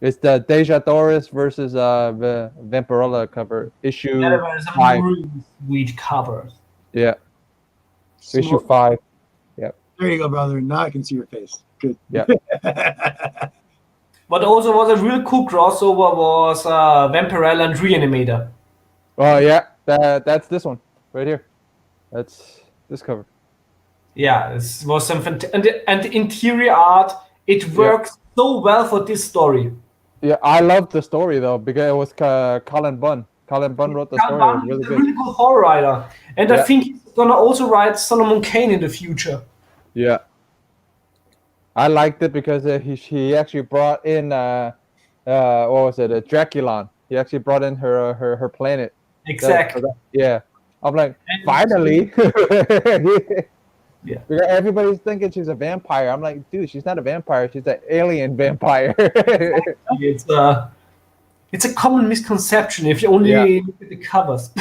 D: It's the Deja Doris versus the Vampirella cover, issue
C: That was a
D: 5.
C: really sweet cover.
D: Yeah, issue
A: Smoke.
D: 5.
A: There you go, brother. Now I can see your face. Good.
D: Yep.
C: What also was a real cool crossover was Vampirella and Reanimator.
D: Oh yeah, that's this one right here. That's this cover.
C: Yeah, it was some and the interior art, it works so well for this story.
D: Yeah, I love the story though because it was Colin Bunn. Colin Bunn wrote the story. It was really
C: He's a
D: good.
C: really good horror writer, and I
D: Yeah.
C: think he's gonna also write Solomon Kane in the future.
D: Yeah, I liked it because he actually brought in what was it, a Draculon. He actually brought in her planet.
C: Exactly.
D: Yeah, I'm like,
C: And-
D: finally.
C: Yeah.
D: Because everybody's thinking she's a vampire. I'm like, dude, she's not a vampire. She's an alien vampire.
C: It's a common misconception if you only look at the covers.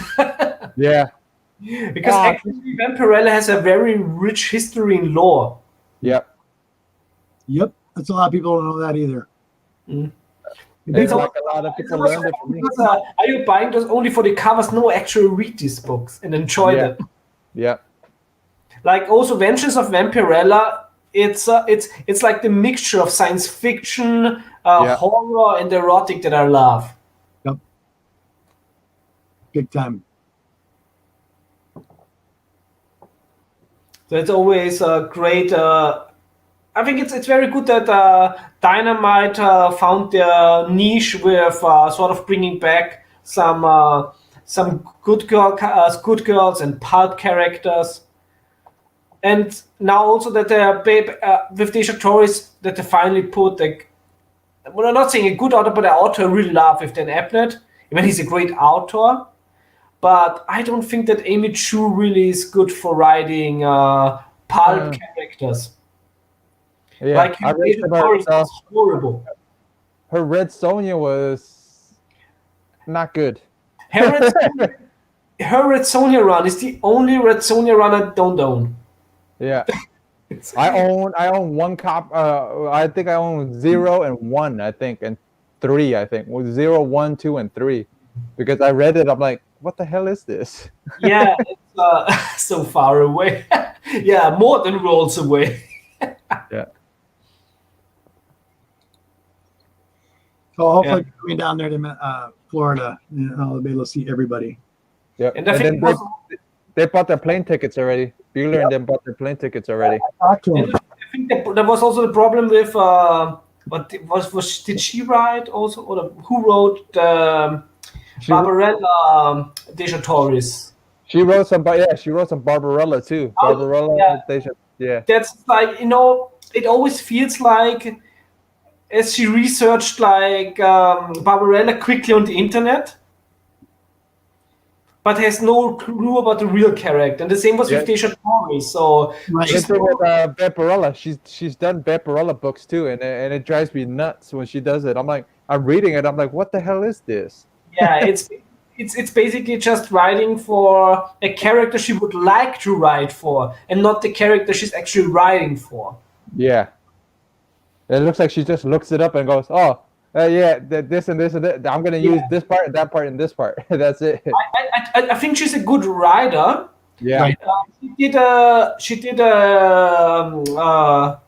D: Yeah.
C: Because actually, Vampirella has a very rich history in lore.
D: Yep.
A: Yep. That's a lot of people don't know that either.
C: Mm.
D: It's
A: People-
D: like a lot of people learned it from me.
C: Because, are you buying those only for the covers? No, actually read these books and enjoy
D: Yeah.
C: them.
D: Yeah.
C: Like also Vengeance of Vampirella, it's like the mixture of science fiction, horror, and erotic that I love.
A: Big time.
C: So it's always a great. I think it's very good that Dynamite found their niche with sort of bringing back some good girls and pulp characters, and now also that with Deja Torres that they finally put like. Well, I'm not saying a good author, but an author I really love with Dan Abnett. I mean, he's a great author, but I don't think that Amy Chu really is good for writing pulp characters.
D: Yeah.
C: Like
D: I read
C: Deja
D: about
C: Torres was horrible.
D: her Red Sonja was not good.
C: Her Red Sonja run is the only Red Sonja run I don't own.
D: Yeah. I own one cop. I think I own 0 and 1. I think and 3. I think 0, 1, 2, and 3. Because I read it, I'm like, what the hell is this?
C: Yeah, it's so far away. Yeah, more than rolls away.
D: Yeah.
A: So hopefully coming down there to Florida, I'll be able to see everybody.
D: Yeah.
C: And I think
D: then they bought their plane tickets already. Bueller and them bought their plane tickets already.
A: Talk to him.
C: I think there was also the problem with did she write also or who wrote Barbarella Deja Torres?
D: She wrote some Barbarella too.
C: Oh,
D: Barbarella,
C: yeah. That's like it always feels like as she researched like Barbarella quickly on the internet. but has no clue about the real character. And the same was with Deja Tori. So
A: Right.
D: Same thing with Vaporella. She's done Vaporella books too, and it drives me nuts when she does it. I'm like, I'm reading it. I'm like, what the hell is this?
C: yeah, it's basically just writing for a character she would like to write for, and not the character she's actually writing for.
D: Yeah. It looks like she just looks it up and goes, oh, yeah, this and this and that. I'm gonna use this part and that part and this part. That's it.
C: I think she's a good writer.
D: Yeah.
A: Right.
C: She did a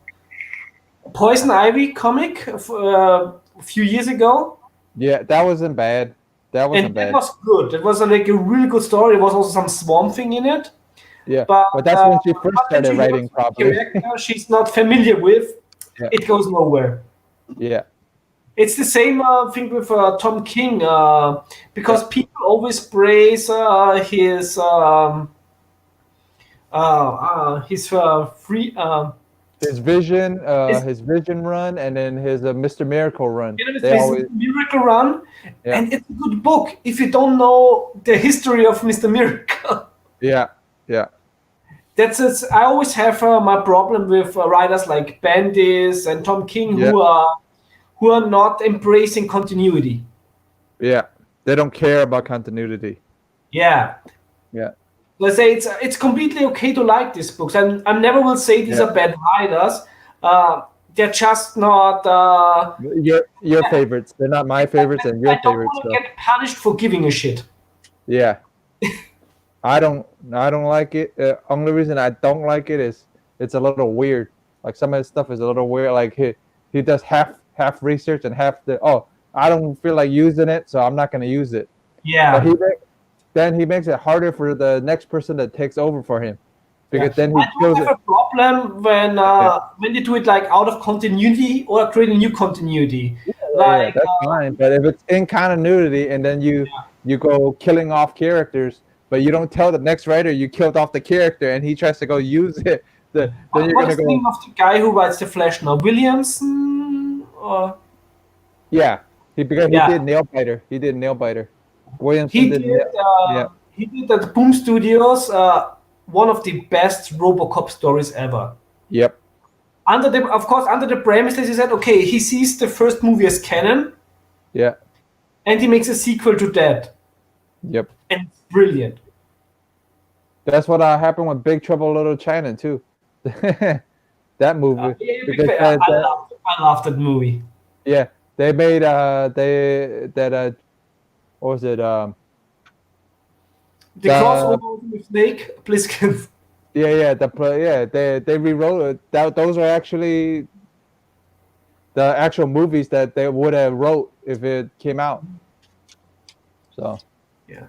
C: Poison Ivy comic a few years ago.
D: Yeah, that wasn't bad. That wasn't bad.
C: That was good. It was like a really good story. There was also some Swamp Thing in it.
D: Yeah, but that's when she first started writing properly.
C: Character she's not familiar with.
D: Yeah.
C: It goes nowhere.
D: Yeah.
C: It's the same thing with Tom King, because people always praise his free
D: his vision run, and then his Mr. Miracle run.
C: Miracle run,
D: Yeah.
C: and it's a good book if you don't know the history of Mr. Miracle.
D: Yeah, yeah,
C: That's it. I always have my problem with writers like Bendis and Tom King who are not embracing continuity.
D: yeah. They don't care about continuity.
C: Yeah.
D: Yeah.
C: Let's say it's completely okay to like these books, and I never will say these are bad writers. They're just not
D: your favorites. They're not my favorites, and your
C: I don't
D: favorites.
C: want to get punished for giving a shit.
D: Yeah. I don't like it. Only reason I don't like it is it's a little weird. Like some of his stuff is a little weird. Like he does half research and half I don't feel like using it, so I'm not going to use it.
C: Yeah.
D: But then he makes it harder for the next person that takes over for him, because then he
C: I don't have a problem when they do it like out of continuity or creating new continuity.
D: Yeah, that's fine. But if it's in continuity and then you go killing off characters, but you don't tell the next writer you killed off the character, and he tries to go use it, then you're
C: What's
D: gonna
C: the name of the guy who writes the Flash now? Williamson? Or
D: Yeah, he did Nailbiter. He did Nailbiter. Williamson
C: he did at Boom Studios one of the best RoboCop stories ever.
D: Yep.
C: Under the premise that he said, okay, he sees the first movie as canon.
D: Yeah.
C: And he makes a sequel to that.
D: Yep.
C: And it's brilliant.
D: That's what happened with Big Trouble in Little China too. That movie.
C: I love that movie.
D: Yeah, they made what was it?
C: The crossover with Snake Plissken.
D: Yeah. They rewrote it. Those are actually the actual movies that they would have wrote if it came out. So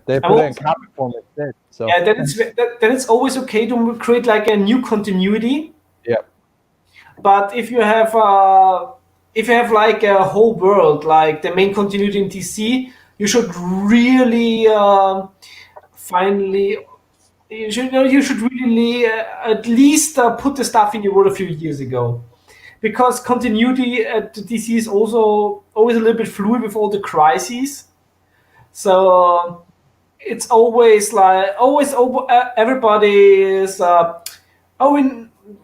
D: they put it in comic form instead. So
C: then it's always okay to create like a new continuity.
D: Yeah.
C: But if you have like a whole world, like the main continuity in DC, you should really you should really at least put the stuff in you wrote a few years ago, because continuity at DC is also always a little bit fluid with all the crises. So it's always like everybody is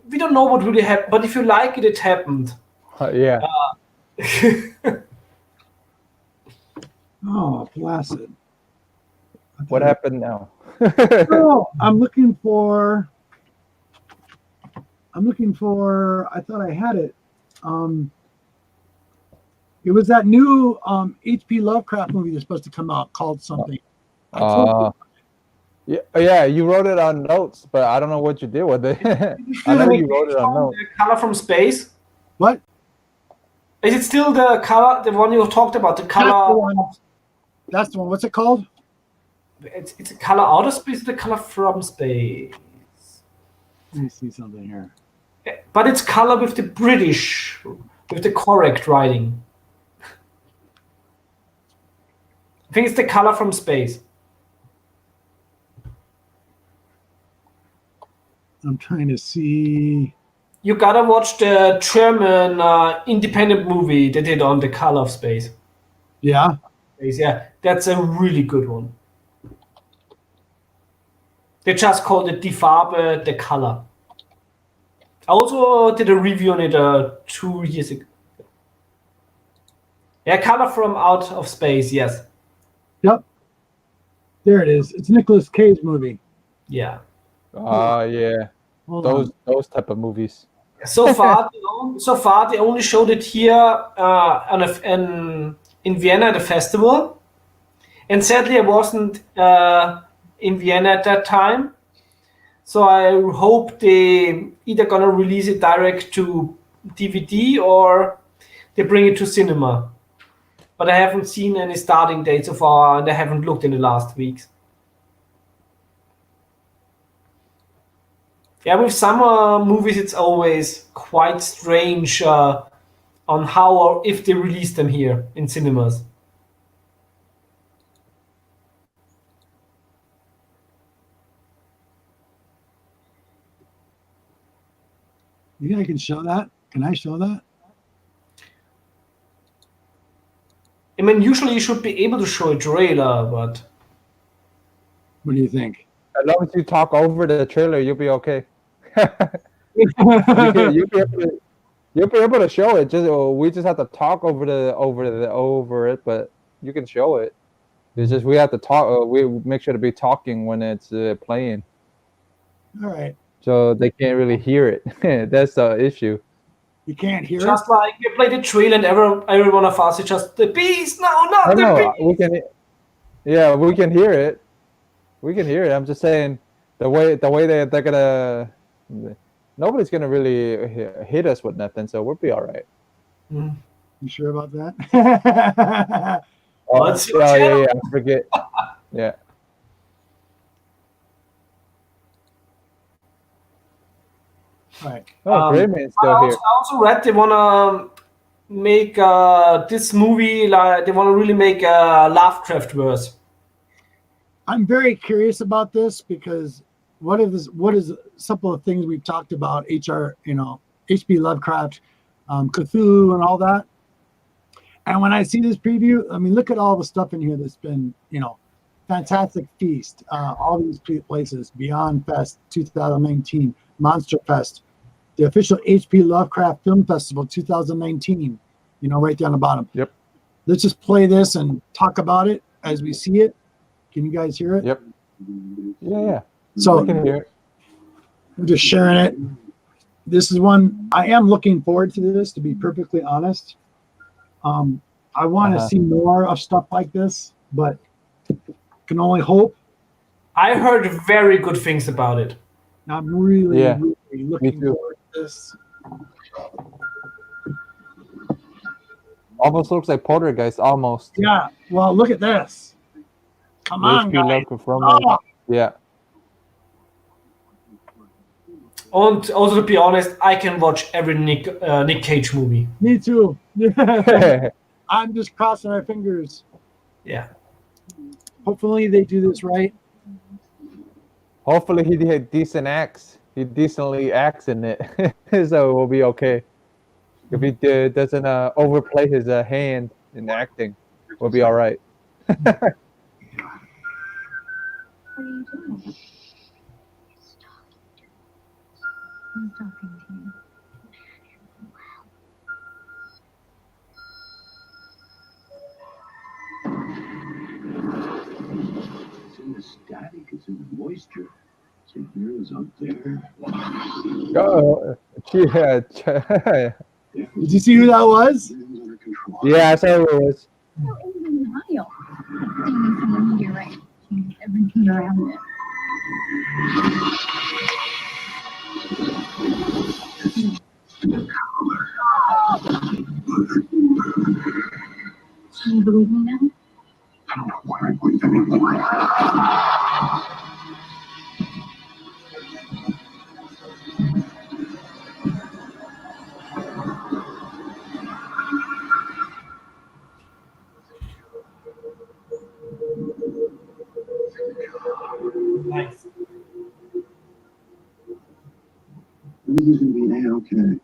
C: we don't know what really happened, but if you like it, it happened.
D: Yeah.
A: Oh, Placid.
D: What happened now?
A: Oh, I'm looking for. I thought I had it. It was that new H.P. Lovecraft movie that's supposed to come out called something.
D: Yeah, you wrote it on notes, but I don't know what you did with it. I know you wrote it on notes.
C: Color from Space.
A: What?
C: Is it still the color, the one you talked about? The color.
A: That's the one. What's it called?
C: It's a color out of space. The color from space.
A: Let me see something here.
C: But it's color with the British, with the correct writing. I think it's the color from space.
A: I'm trying to see.
C: You gotta watch the German independent movie they did on the color of space.
A: Yeah.
C: Yeah, that's a really good one. They just called it Die Farbe, the color. I also did a review on it 2 years ago. Yeah, Color from Out of Space, yes.
A: Yep. There it is. It's Nicolas Cage movie.
C: Yeah.
D: Yeah.
A: Hold on.
D: Those type of movies.
C: So far, they only showed it here in Vienna at a festival. And sadly, I wasn't in Vienna at that time. So I hope they either gonna release it direct to DVD or they bring it to cinema. But I haven't seen any starting date so far, and I haven't looked in the last weeks. Yeah, with some movies, it's always quite strange on how or if they release them here in cinemas.
A: You think I can show that? Can I show that?
C: I mean, usually you should be able to show a trailer, but
A: What do you think?
D: As long as you talk over the trailer, you'll be okay. You'll be able to show it. We just have to talk over it, but you can show it. It's just we have to talk. We make sure to be talking when it's playing,
A: All right.
D: so they can't really hear it. That's the issue.
A: You can't hear
C: just
A: it?
C: like you play the trailer and every one of us is just the beast. No,
D: I
C: not the
D: know
C: beast.
D: we can. Yeah, we can hear it. We can hear it. I'm just saying the way they're gonna. Nobody's gonna really hit us with nothing, so we'll be all right.
C: Mm.
A: You sure about that?
C: Let's see what
D: yeah. I forget. Yeah.
A: All right.
D: Oh, Greyman's still here.
C: I also read they wanna make this movie like they wanna really make a Lovecraft verse.
A: I'm very curious about this because what is some of the things we've talked about, H.P. Lovecraft, Cthulhu and all that. And when I see this preview, I mean, look at all the stuff in here that's been, Fantastic Feast, all these places, Beyond Fest 2019, Monster Fest, the official H.P. Lovecraft Film Festival 2019, right down the bottom.
D: Yep.
A: Let's just play this and talk about it as we see it. Can you guys hear it?
D: Yep. Yeah.
A: So
D: I can hear it.
A: I'm just sharing it. This is one I am looking forward to this, to be perfectly honest. I want to see more of stuff like this, but can only hope.
C: I heard very good things about it.
A: I'm really looking forward to this.
D: Almost looks like Poltergeist, almost.
A: Yeah. Well, look at this. Come on, guys.
D: Oh. Yeah.
C: And also, to be honest, I can watch every Nick Cage movie.
A: Me too. I'm just crossing our fingers.
C: Yeah.
A: Hopefully they do this right.
D: Hopefully he did decent acts. He decently acts in it, so we'll be okay. If he doesn't overplay his hand in acting, we'll be all right.
E: What are you doing? I'm talking to you.
F: It's in the static, it's in the moisture. So here's up there.
D: Oh, yeah.
A: Did you see who that was?
F: Under control.
D: Yeah, I saw who it was.
E: No, it was in denial. Seeing from the meteorite changed everything around it. Do you believe me now?
F: I don't know why I believe anymore.
C: Nice.
F: Everything's gonna be A-okay.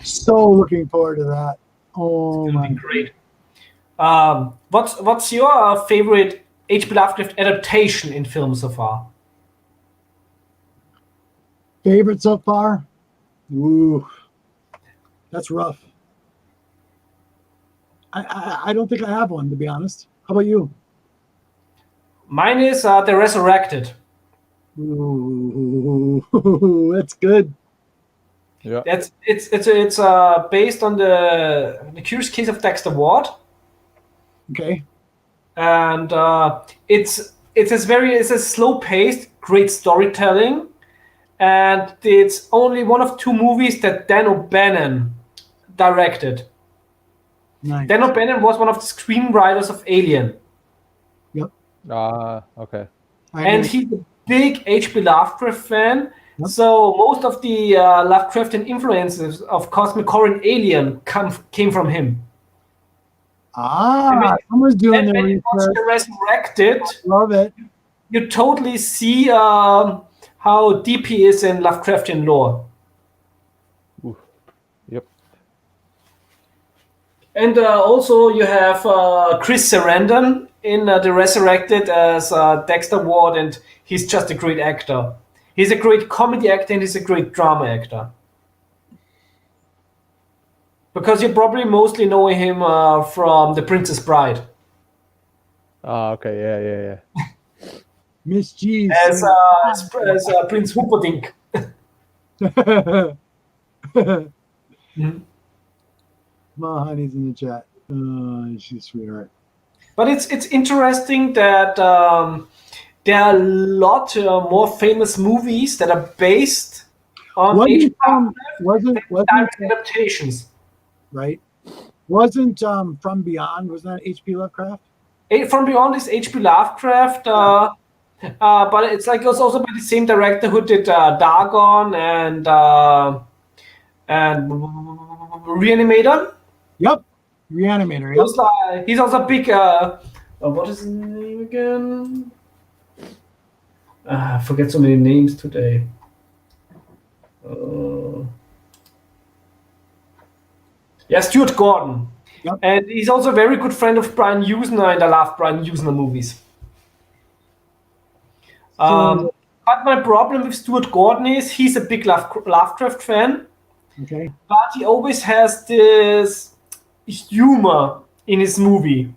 A: So looking forward to that. Oh
C: It's
A: my!
C: gonna be great. What's your favorite H.P. Lovecraft adaptation in film so far?
A: Favorite so far? Ooh, that's rough. I don't think I have one, to be honest. How about you?
C: Mine is The Resurrected.
A: Ooh, that's good.
D: Yeah.
C: It's based on the Curious Case of Dexter Ward,
A: Okay.
C: and it's a slow paced, great storytelling, and it's only one of two movies that Dan O'Bannon directed.
A: Nice.
C: Dan O'Bannon was one of the screenwriters of Alien,
A: Yep.
D: Okay.
C: and he's a big H.P. Lovecraft fan.
A: Yep.
C: So most of the Lovecraftian influences of Cosmic Horror and Alien came from him.
A: Someone's doing
C: And
A: their
C: when you watch
A: research.
C: The Resurrected,
A: Love it.
C: you totally see how deep he is in Lovecraftian lore.
D: Yep.
C: And also you have Chris Sarandon in The Resurrected as Dexter Ward, and he's just a great actor. He's a great comedy actor and he's a great drama actor. Because you probably mostly know him from The Princess Bride.
D: Oh, okay. Yeah.
A: Miss G's.
C: As Prince Humperdinck.
A: Ma Honey's in the chat. She's a sweetheart.
C: But it's interesting that there are a lot more famous movies that are based on
A: Wasn't
C: direct adaptations.
A: right? Wasn't From Beyond? Was that H.P. Lovecraft?
C: From Beyond is H.P. Lovecraft, but it's like it was also by the same director who did Dagon and Reanimator.
A: Yep. Reanimator. Yep.
C: He's also a big. What is his name again? I forget so many names today. Stuart Gordon.
A: Yep.
C: And he's also a very good friend of Brian Usner, and I love Brian Usner movies. But my problem with Stuart Gordon is he's a big Lovecraft fan.
A: Okay.
C: But he always has this humor in his movie.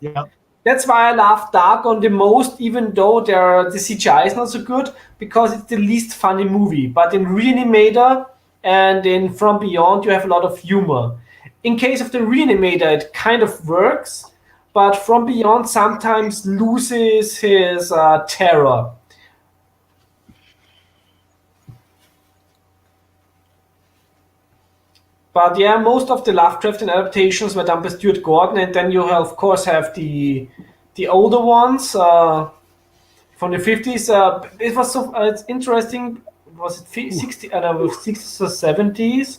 A: Yep.
C: That's why I love Dagon the most, even though the CGI is not so good, because it's the least funny movie. But in Reanimator and in From Beyond, you have a lot of humor. In case of the Reanimator, it kind of works, but From Beyond sometimes loses his terror. But yeah, most of the Lovecraftian adaptations were done by Stuart Gordon, and then you of course have the older ones from the 50s. It was it's interesting. Was it 60s or 70s?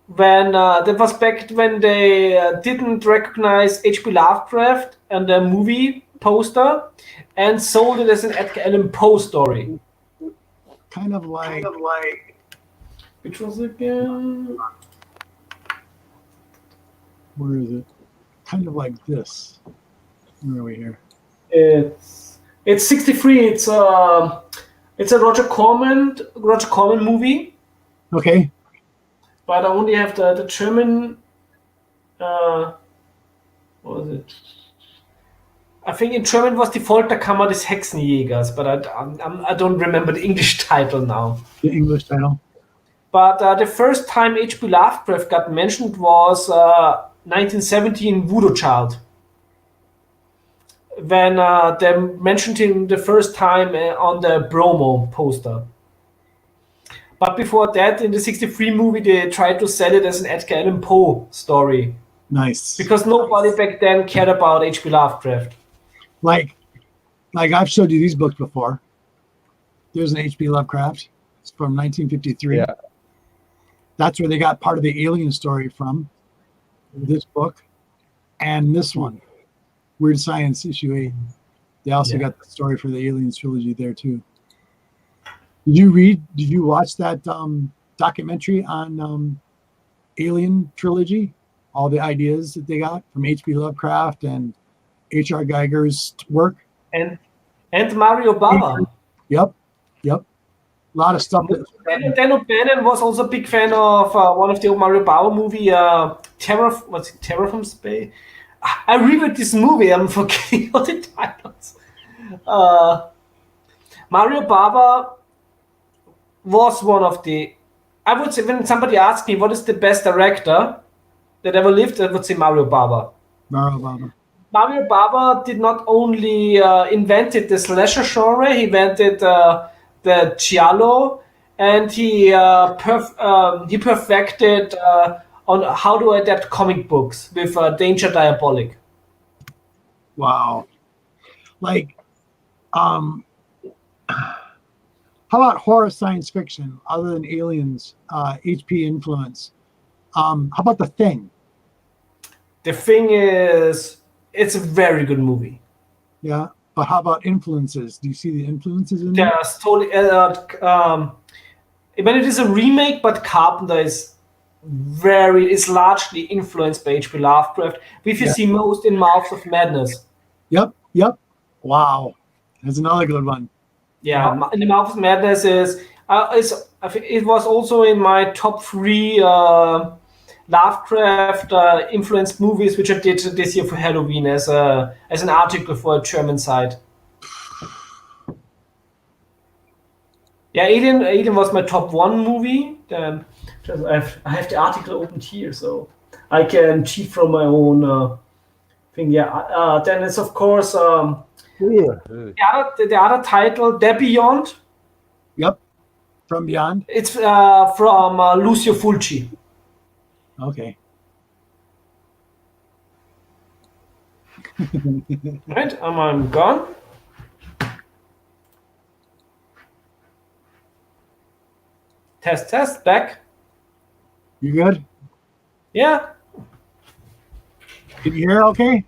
C: When that was back when they didn't recognize H.P. Lovecraft and the movie poster, and sold it as an Edgar Allan Poe story.
A: Kind of like.
C: Which was again?
A: Where is it? Kind of like this. Where are we here?
C: It's 63. It's a Roger Corman movie.
A: Okay.
C: But I only have the German. What was it? I think in German was Die Folterkammer des Hexenjägers, but I don't remember the English title now.
A: The English title.
C: But the first time H.P. Lovecraft got mentioned was 1970 in Voodoo Child. When they mentioned him the first time on the promo poster. But before that, in the 63 movie, they tried to sell it as an Edgar Allan Poe story.
A: Nice.
C: Because nobody back then cared about H.P. Lovecraft.
A: Like I've showed you these books before. There's an H.P. Lovecraft. It's from 1953.
D: Yeah.
A: That's where they got part of the alien story from. This book and this one, Weird Science issue 8. They also got the story for the Aliens trilogy there too. Did you watch that documentary on Alien trilogy? All the ideas that they got from H.P. Lovecraft and H.R. Geiger's work.
C: And Mario Bava.
A: Yep. A lot of stuff.
C: Dan O'Bannon was also a big fan of one of the old Mario Bava movie, Terror from Space? I reread this movie. I'm forgetting all the titles. Mario Bava was one of the. I would say when somebody asks me what is the best director that ever lived, I would say Mario Bava. Mario Bava did not only invented the slasher genre, he invented the giallo, and he perfected on how to adapt comic books with Danger Diabolic.
A: Wow. Like, how about horror science fiction other than Aliens, HP influence? How about The Thing?
C: The Thing it's a very good movie.
A: Yeah, but how about influences? Do you see the influences in there?
C: There's totally. But it is a remake, but Carpenter is largely influenced by H.P. Lovecraft, which you see most in Mouths of Madness.
A: Yep. Wow, that's another good one.
C: Yeah, in the Mouth of Madness it was also in my top 3 Lovecraft influenced movies, which I did this year for Halloween as an article for a German site. Yeah, Alien was my top 1 movie. Then I have the article opened here, so I can cheat from my own thing. Yeah, then it's of course the other title, The Beyond.
A: Yep, From Beyond.
C: It's from Lucio Fulci.
A: Okay.
C: Right, I'm gone. Test, back.
A: You good?
C: Yeah.
A: Can you hear okay?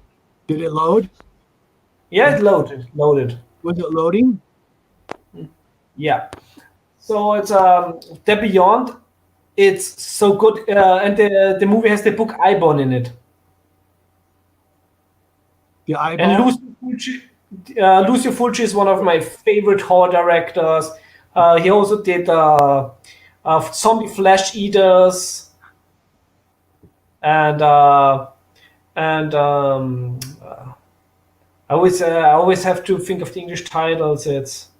A: Did it load?
C: Yeah, it loaded.
A: Was it loading?
C: Yeah. So it's The Beyond. It's so good, and the movie has the book Eibon in it.
A: The Eibon?
C: And Lucio Fulci is one of my favorite horror directors. He also did Zombie Flesh Eaters, and I always have to think of the English titles. It's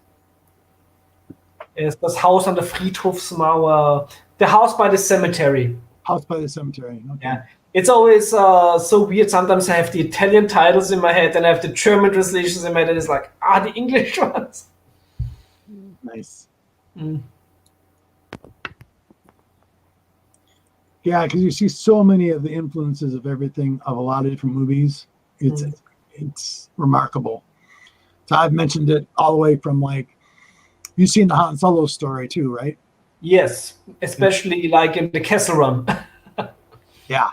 C: Das Haus an der Friedhofsmauer, The House by the Cemetery.
A: House by the Cemetery. Okay.
C: Yeah. It's always so weird. Sometimes I have the Italian titles in my head and I have the German translations in my head, and it's like, the English ones.
A: Nice.
C: Mm.
A: Yeah, because you see so many of the influences of everything, of a lot of different movies. It's remarkable. So I've mentioned it all the way from, like, you've seen the Han Solo story too, right?
C: Yes, especially like in the Kessel Run.
A: Yeah.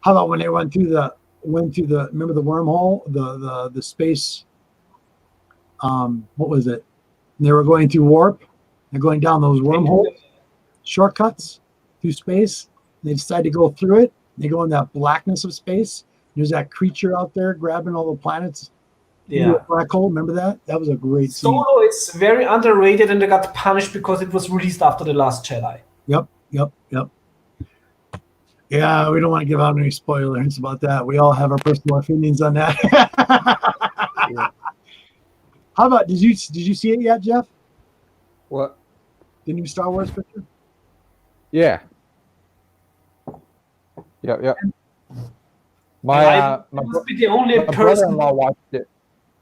A: How about when they went through the remember the wormhole, the space, what was it? They were going through warp. They're going down those wormholes, shortcuts through space. They decide to go through it. They go in that blackness of space. There's that creature out there grabbing all the planets.
C: Yeah.
A: Black hole. Remember that? That was a great scene.
C: Solo is very underrated, and they got punished because it was released after The Last Jedi.
A: Yep. Yeah, we don't want to give out any spoilers about that. We all have our personal opinions on that. Yeah. How about did you see it yet, Jeff?
D: What?
A: The new Star Wars picture?
D: Yeah. Yep. My brother-in-law watched it.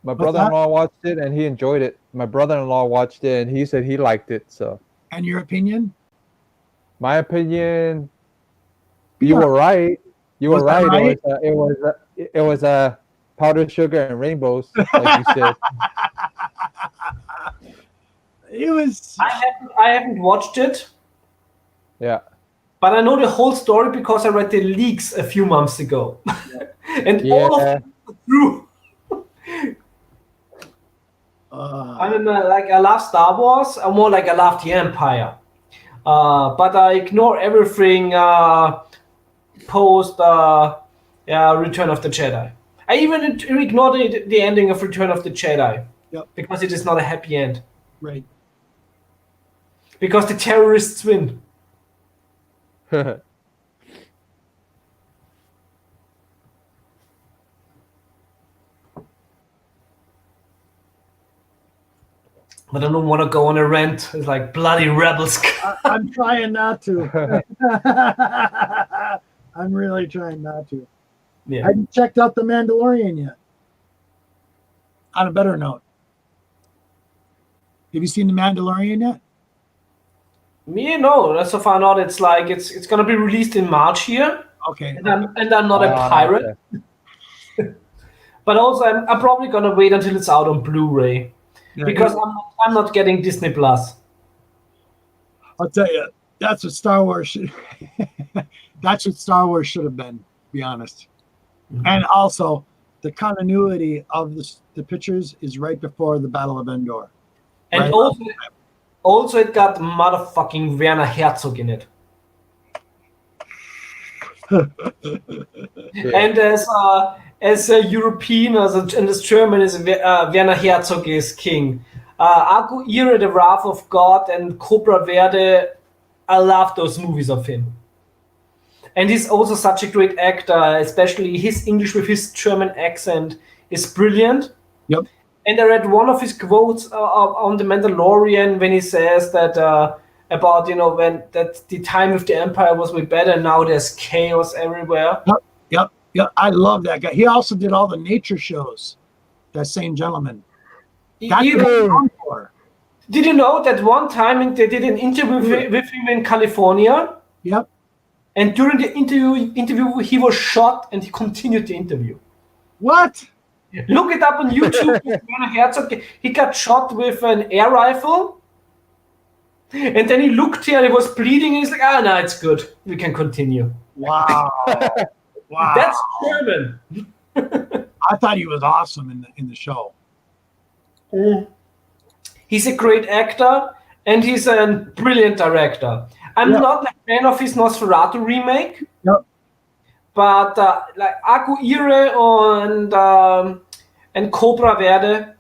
D: My brother-in-law watched it and he enjoyed it. My brother-in-law watched it and he said he liked it. So.
A: And your opinion?
D: My opinion. You were right. You were right.
A: Right?
D: It was powdered sugar and rainbows, like you said.
A: It was.
C: I haven't watched it.
D: Yeah.
C: But I know the whole story because I read the leaks a few months ago. And all of it was true. I love Star Wars. I'm more like I love the Empire. But I ignore everything post Return of the Jedi. I even ignored the ending of Return of the Jedi.
A: Yep.
C: Because it is not a happy end.
A: Right.
C: Because the terrorists win. But I don't want to go on a rant. It's like bloody rebels.
A: I'm trying not to. I'm really trying not to.
C: Yeah.
A: I haven't checked out The Mandalorian yet. On a better note, have you seen The Mandalorian yet?
C: Me, no. So far not. It's like it's gonna be released in March here,
A: Okay.
C: and I'm not a pirate. But also, I'm probably gonna wait until it's out on Blu-ray because I'm not getting Disney Plus.
A: I'll tell you, that's what Star Wars should. That's what Star Wars should have been. To be honest, and also the continuity of the pictures is right before the Battle of Endor.
C: And
A: right?
C: also it got motherfucking Werner Herzog in it. And as a European, and as German, Werner Herzog is king. Aku Ire, The Wrath of God, and Cobra Verde, I love those movies of him. And he's also such a great actor, especially his English with his German accent is brilliant.
A: Yep.
C: And I read one of his quotes on The Mandalorian when he says that about when that the time with the Empire was way better. Now there's chaos everywhere.
A: Yep. I love that guy. He also did all the nature shows. That same gentleman. That's what he's known for.
C: Did you know that one time they did an interview with him in California?
A: Yep.
C: And during the interview, he was shot and he continued the interview.
A: What?
C: Look it up on YouTube. Werner Herzog, he got shot with an air rifle. And then he looked here and he was bleeding. And he's like, no, it's good. We can continue.
A: Wow. Wow.
C: That's German.
A: I thought he was awesome in the show.
C: He's a great actor and he's a brilliant director. I'm not a fan of his Nosferatu remake.
A: Yep.
C: But like Aku Ire and Cobra Verde,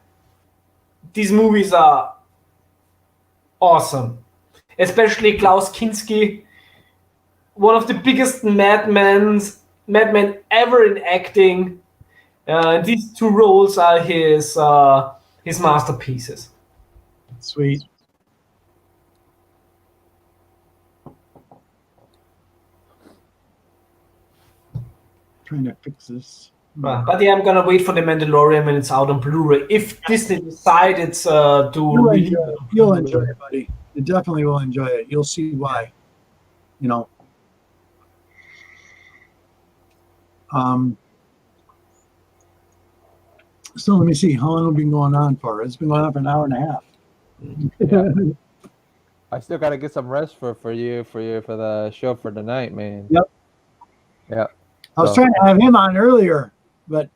C: these movies are awesome. Especially Klaus Kinski, one of the biggest madmen ever in acting. These two roles are his masterpieces.
A: Sweet. Trying to fix this.
C: But yeah, I'm gonna wait for The Mandalorian when it's out on Blu-ray. If Disney decides to release it.
A: You'll enjoy it, buddy. You definitely will enjoy it. You'll see why. So let me see how long have we been going on for. It's been going on for an hour and a half.
D: Yeah. I still gotta get some rest for the show for tonight, man.
A: Yep.
D: Yeah.
A: I was trying to have him on earlier, but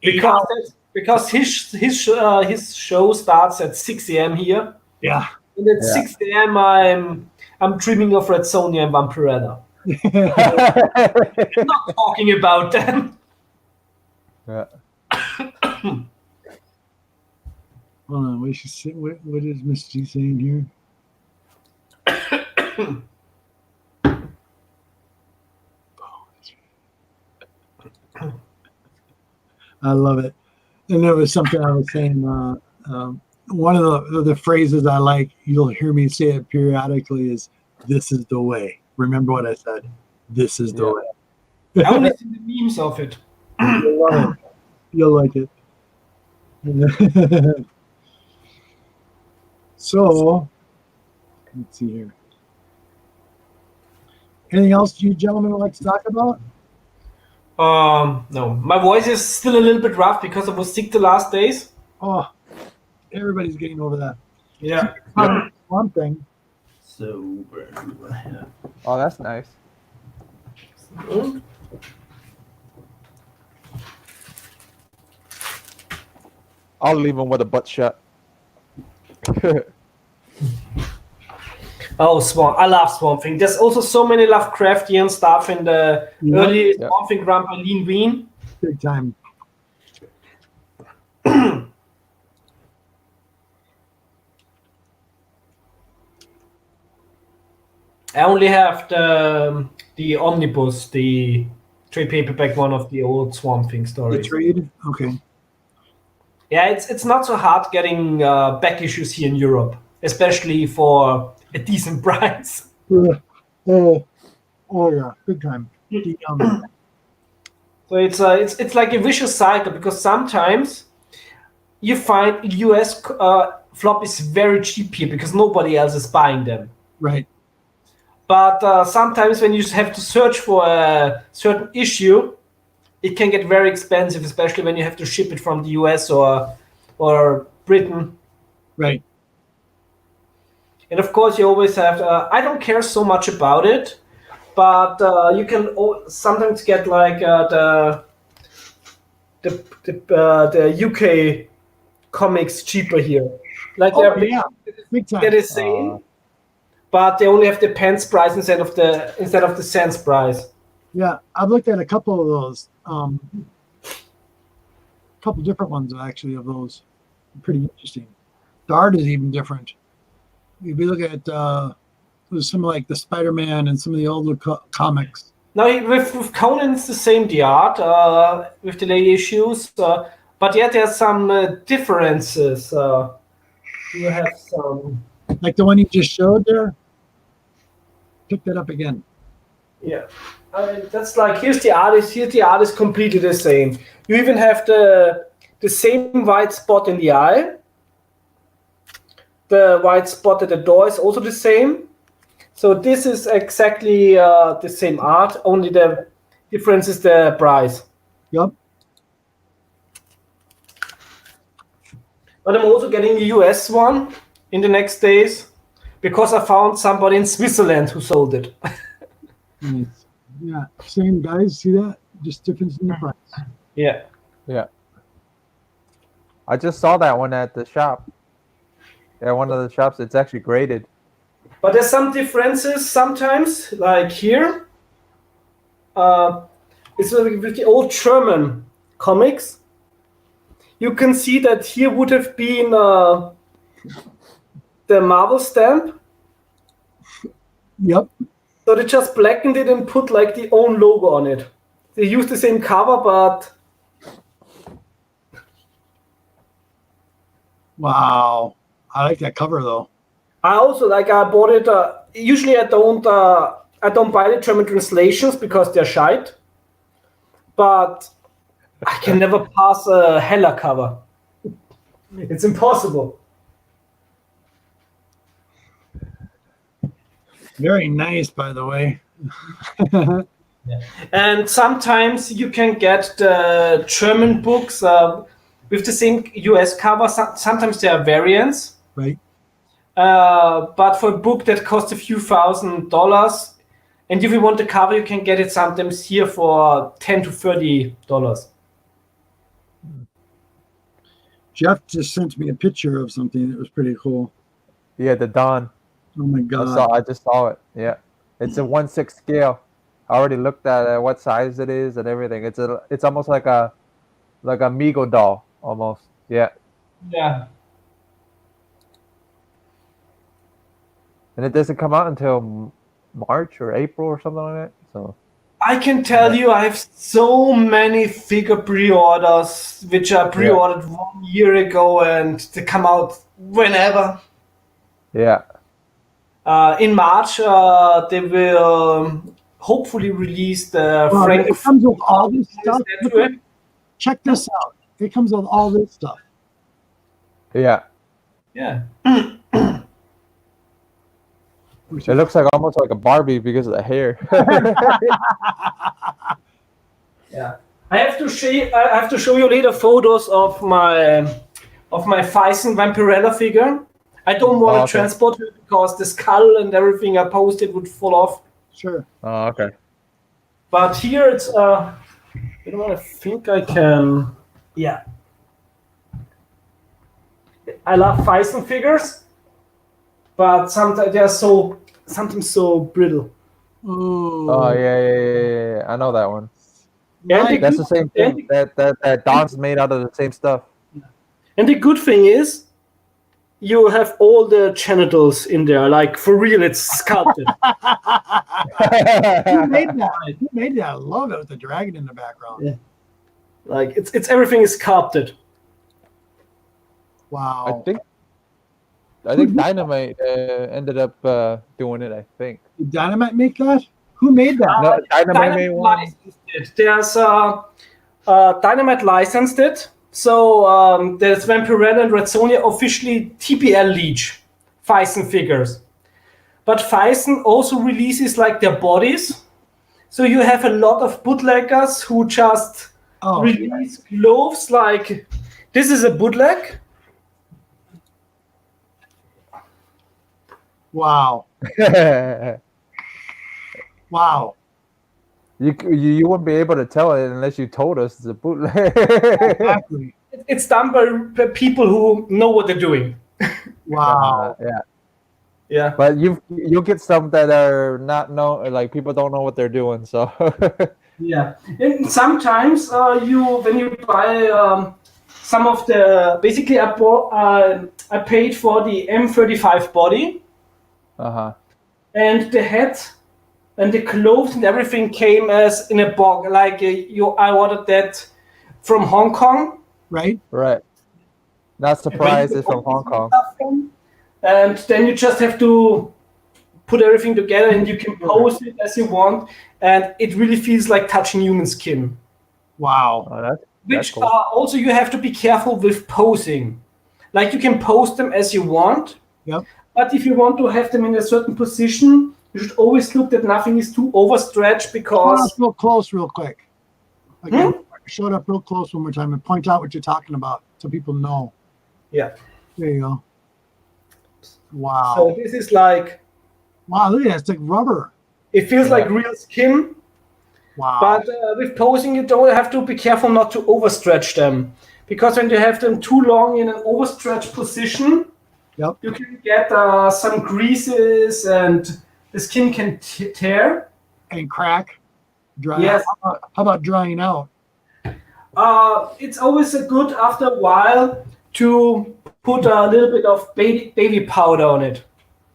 C: because his show starts at 6 a.m. here.
A: Yeah.
C: And at 6 a.m. I'm dreaming of Red Sonja and Vampirella. I'm not talking about them.
D: Yeah.
A: Hold on, we should see what is Miss G saying here? I love it. And there was something I was saying. One of the phrases I like, you'll hear me say it periodically, is "This is the way." Remember what I said? This is the way.
C: I only see the memes of it.
A: You'll love it. You'll like it. So, let's see here. Anything else you gentlemen would like to talk about?
C: No. My voice is still a little bit rough because I was sick the last days.
A: Oh, everybody's getting over that.
C: Yeah.
A: One thing.
C: So,
D: Oh, that's nice. I'll leave him with a butt shot.
C: Oh, Swamp! I love Swamp Thing. There's also so many Lovecraftian stuff in the early Swamp Thing run by Lean Ween.
A: Big time.
C: I only have the omnibus, the trade paperback one of the old Swamp Thing
A: The
C: stories.
A: trade. Okay.
C: Yeah, it's not so hard getting back issues here in Europe, especially for a decent price.
A: Oh yeah, big time.
C: So it's like a vicious cycle because sometimes you find US floppies very cheap here because nobody else is buying them.
A: Right.
C: But sometimes when you have to search for a certain issue, it can get very expensive, especially when you have to ship it from the US or Britain.
A: Right.
C: And of course, you always have. I don't care so much about it, but you can sometimes get like the UK comics cheaper here. Like
A: Yeah, big time.
C: they're the same, but they only have the pence price instead of the cents price.
A: Yeah, I've looked at a couple of those. Couple different ones actually of those. Pretty interesting. The art is even different. If you look at some like the Spider-Man and some of the older comics.
C: Now with Conan, it's the same the art with the late issues, but yet there's some differences. You have some.
A: Like the one you just showed there. Pick that up again.
C: Yeah, that's like here's the artist. Here the art is completely the same. You even have the same white spot in the eye. The white spot at the door is also the same. So this is exactly the same art. Only the difference is the price.
A: Yep.
C: But I'm also getting the US one in the next days because I found somebody in Switzerland who sold it.
A: Nice. Yeah. Same guys. See that? Just difference in the price.
C: Yeah.
D: Yeah. I just saw that one at the shop. Yeah, one of the shops. It's actually graded.
C: But there's some differences sometimes, like here. It's with the old German comics. You can see that here would have been the Marvel stamp.
A: Yep.
C: So they just blackened it and put like the own logo on it. They used the same cover, but
A: Wow. I like that cover though.
C: I also I bought it. Usually I don't buy the German translations because they're shite. But I can never pass a Hella cover. It's impossible.
A: Very nice, by the way.
C: And sometimes you can get the German books with the same US cover. Sometimes there are variants.
A: Right.
C: But for a book that costs a few $1,000s, and if you want the cover, you can get it sometimes here for $10 to $30.
A: Jeff just sent me a picture of something that was pretty cool.
D: Yeah, the Dawn.
A: Oh my god.
D: I just saw it. Yeah, it's a 1/6 scale. I already looked at what size it is and everything. It's almost like a Mego doll almost. Yeah.
C: Yeah.
D: And it doesn't come out until March or April or something like that. So
C: I can tell you, I have so many figure pre-orders, which are pre-ordered 1 year ago, and they come out whenever.
D: yeah.
C: In March, they will hopefully release the
A: Well,
C: Frank.
A: it comes with all this stuff.
C: statue.
A: Check this out. It comes with all this stuff.
D: Yeah.
C: Yeah.
A: Which
D: It looks like almost like a Barbie because of the hair.
C: Yeah. I have to show you later photos of my Faisen Vampirella figure. I don't want to transport it because the skull and everything I posted would fall off.
A: Sure.
D: Oh, okay.
C: But here it's you know what, I think I can. Yeah. I love Faisen figures, but sometimes they are sometimes so brittle.
A: Oh.
D: Oh yeah. I know that one.
A: Right.
D: That's the same thing. That Don's made out of the same stuff.
C: And the good thing is, you have all the genitals in there, like for real, it's sculpted.
A: Who made that? Who made that? I love it with the dragon in the background.
C: Yeah. Like it's everything is sculpted.
A: Wow.
D: I think Dynamite ended up doing it. I think.
A: Did Dynamite make that? Who made that?
D: No, Dynamite made one.
C: Licensed it. There's Dynamite licensed it. So there's Vampirella and Red Sonja officially TPL leech Phison figures. But Phison also releases like their bodies. So you have a lot of bootleggers who just release gloves like this is a bootleg.
A: Wow. Wow.
D: You wouldn't be able to tell it unless you told us it's a bootleg.
A: Exactly.
C: It's done by people who know what they're doing.
A: Wow.
C: Yeah.
D: But you'll get some that are not known, like people don't know what they're doing. So
C: Yeah, and sometimes when you buy some of the basically I paid for the M35 body, and the head and the clothes and everything came as in a box. Like I ordered that from Hong Kong.
A: Right.
D: Not surprised it's from Hong Kong.
C: And then you just have to put everything together and you can pose it as you want. And it really feels like touching human skin.
A: Wow.
D: Oh,
C: Which
D: cool.
C: Also you have to be careful with posing. Like you can pose them as you want.
A: Yep.
C: But if you want to have them in a certain position, you should always look that nothing is too overstretched because...
A: Show up real close real quick. Again, show it up real close one more time and point out what you're talking about so people know.
C: Yeah.
A: There you go. Wow.
C: So this is like...
A: Wow, look at that. It's like rubber.
C: It feels like real skin.
A: Wow.
C: But with posing, you don't have to be careful not to overstretch them. Because when you have them too long in an overstretched position, you can get some creases and the skin can tear.
A: And crack. Dry.
C: Yes.
A: How about drying out?
C: It's always a good after a while to put a little bit of baby powder on it.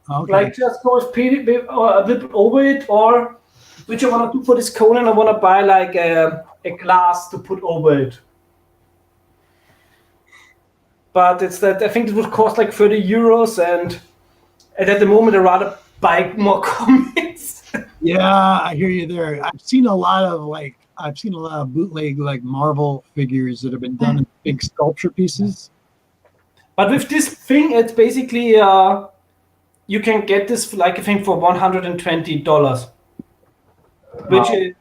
A: Okay.
C: Like just go with a little bit over it, or which I want to do for this Conan, I want to buy like a glass to put over it. But it's that I think it would cost like 30 euros, and at the moment I rather buy more comics.
A: Yeah, I hear you there. I've seen a lot of bootleg like Marvel figures that have been done in big sculpture pieces.
C: But with this thing, it's basically you can get this like I think for $120, which is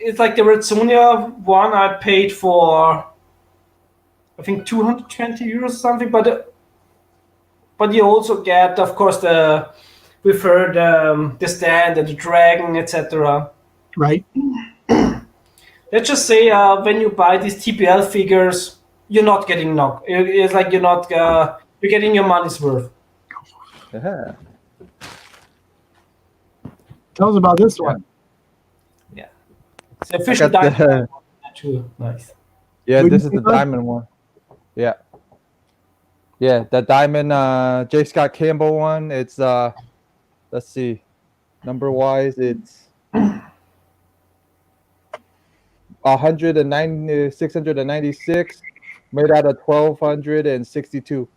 C: it's like the Red Sonja one I paid for I think 220 euros or something, but you also get of course the stand and the dragon, etc.
A: Right.
C: Let's just say when you buy these TPL figures, you're not getting knocked. It's like you're getting your money's worth.
D: Yeah.
A: Tell us about this one.
C: Yeah. It's the official diamond. Nice.
D: Yeah,
A: What
D: this
A: do
D: is
A: you
D: the
A: think?
D: diamond one. Yeah. Yeah, the diamond J. Scott Campbell one. It's let's see. Number wise, it's 696 made out of 1262.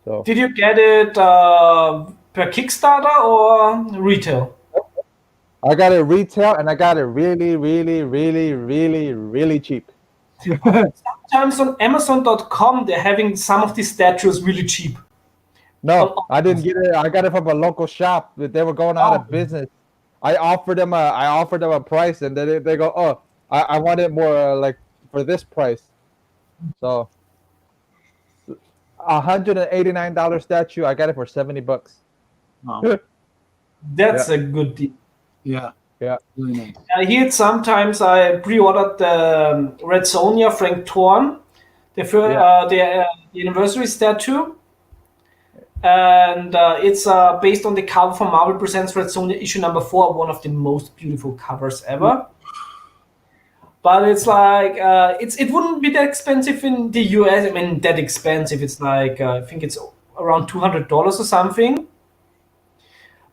D: So
C: Did you get it per Kickstarter or retail?
D: I got it retail and I got it really, really, really, really, really cheap.
C: Sometimes on Amazon.com they're having some of these statues really cheap.
D: No, I didn't get it. I got it from a local shop. They were going out of business. I offered them a price, and they go, "Oh, I want it more like for this price." So, $189 statue. I got it for $70.
A: Wow.
C: That's a good deal.
A: Yeah.
D: Yeah.
A: Really nice.
C: Here sometimes I pre-ordered the Red Sonja Frank Thorne, the anniversary statue, and it's based on the cover from Marvel Presents Red Sonja issue number 4, one of the most beautiful covers ever. But it's like it wouldn't be that expensive in the US. I mean, that expensive. It's like I think it's around $200 or something.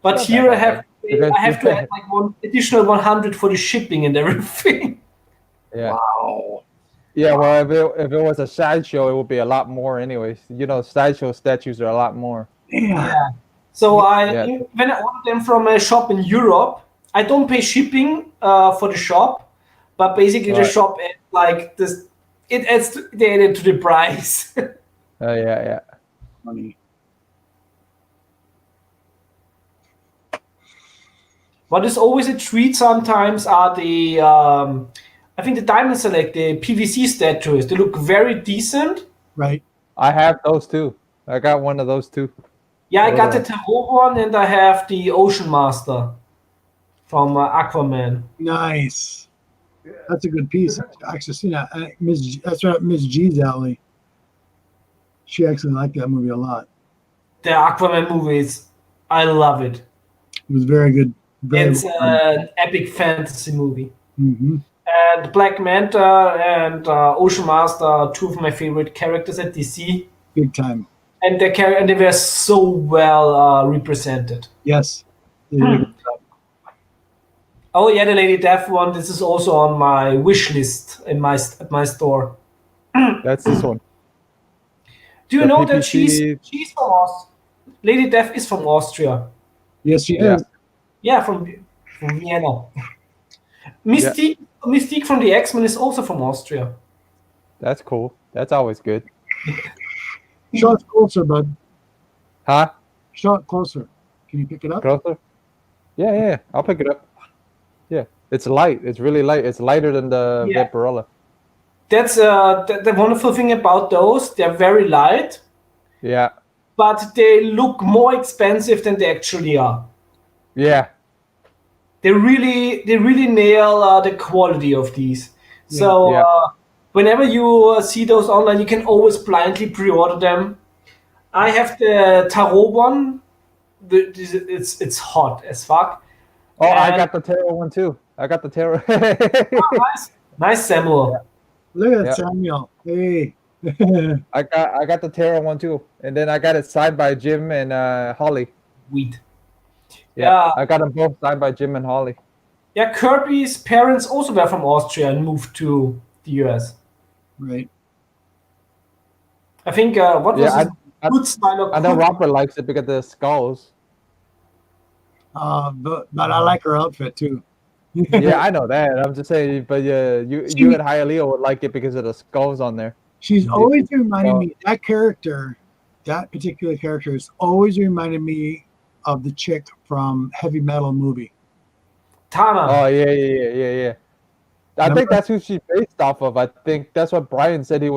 C: But
D: Not
C: here
D: that bad.
C: I have to add like one additional 100 for the shipping and everything.
D: Yeah.
A: Wow.
D: Yeah, well, if it was a sideshow, it would be a lot more anyways. You know, sideshow statues are a lot more.
A: Yeah.
C: So
D: Yeah.
C: when I order them from a shop in Europe, I don't pay shipping for the shop, but basically the
D: Right.
C: shop adds like this. It adds they added to the price.
D: Oh, yeah.
A: Funny.
C: What is always a treat sometimes are the I think the Diamond Select, the PVC statues. They look very decent.
A: Right.
D: I have those too. I got one of those too.
C: Yeah, I got the
D: Hold
C: Tarot one, and I have the Ocean Master from Aquaman.
A: Nice. That's a good piece. I actually seen that. That's right, Miss G's alley. She actually liked that movie a lot.
C: The Aquaman movies, I love it.
A: It was very good. Very
C: It's an epic fantasy movie.
A: hmm
C: And Black Manta and Ocean Master are two of my favorite characters at DC.
A: big time.
C: And they were so well represented.
A: Yes. They did a good job.
C: Oh yeah, the Lady Death one. This is also on my wish list at my store.
D: That's this one.
C: Do you
D: The
C: know that
D: PPC
C: she's from Lady Death is from Austria.
A: Yes, she
D: Yeah.
A: is.
C: Yeah, from Vienna. Mystique from the X-Men is also from Austria.
D: That's cool. That's always good.
A: Show it closer, bud.
D: Huh?
A: Show it closer. Can you pick it up?
D: Closer? Yeah. I'll pick it up. Yeah. It's light. It's really light. It's lighter than the
C: Yeah.
D: Vaporella.
C: That's the wonderful thing about those. They're very light,
D: Yeah.
C: but they look more expensive than they actually are.
D: Yeah.
C: They really nail the quality of these. So
D: Yeah.
C: whenever you see those online, you can always blindly pre-order them. I have the Tarot one. It's hot as fuck.
D: Oh, I
C: And-
D: got the tarot one too. I got the tarot.
C: Nice Samuel.
A: Look at
D: Yeah.
A: Samuel. Hey.
D: I got the tarot one too, and then I got it signed by Jim and Holly.
C: Sweet.
D: Yeah,
C: Yeah.
D: I got them both signed by Jim and Holly.
C: Yeah, Kirby's parents also were from Austria and moved to the US.
A: Right.
C: I think what was
D: Yeah,
C: his good style of
D: I know Robert likes it because of the skulls.
A: But I like her outfit too.
D: Yeah, I know that. I'm just saying, but you and Hialeah would like it because of the skulls on there.
A: She's always reminded
D: Oh.
A: me, that particular character has always reminded me of the chick from Heavy Metal movie.
C: Tana.
D: Oh yeah. I think that's who she based off of. I think that's what Brian said she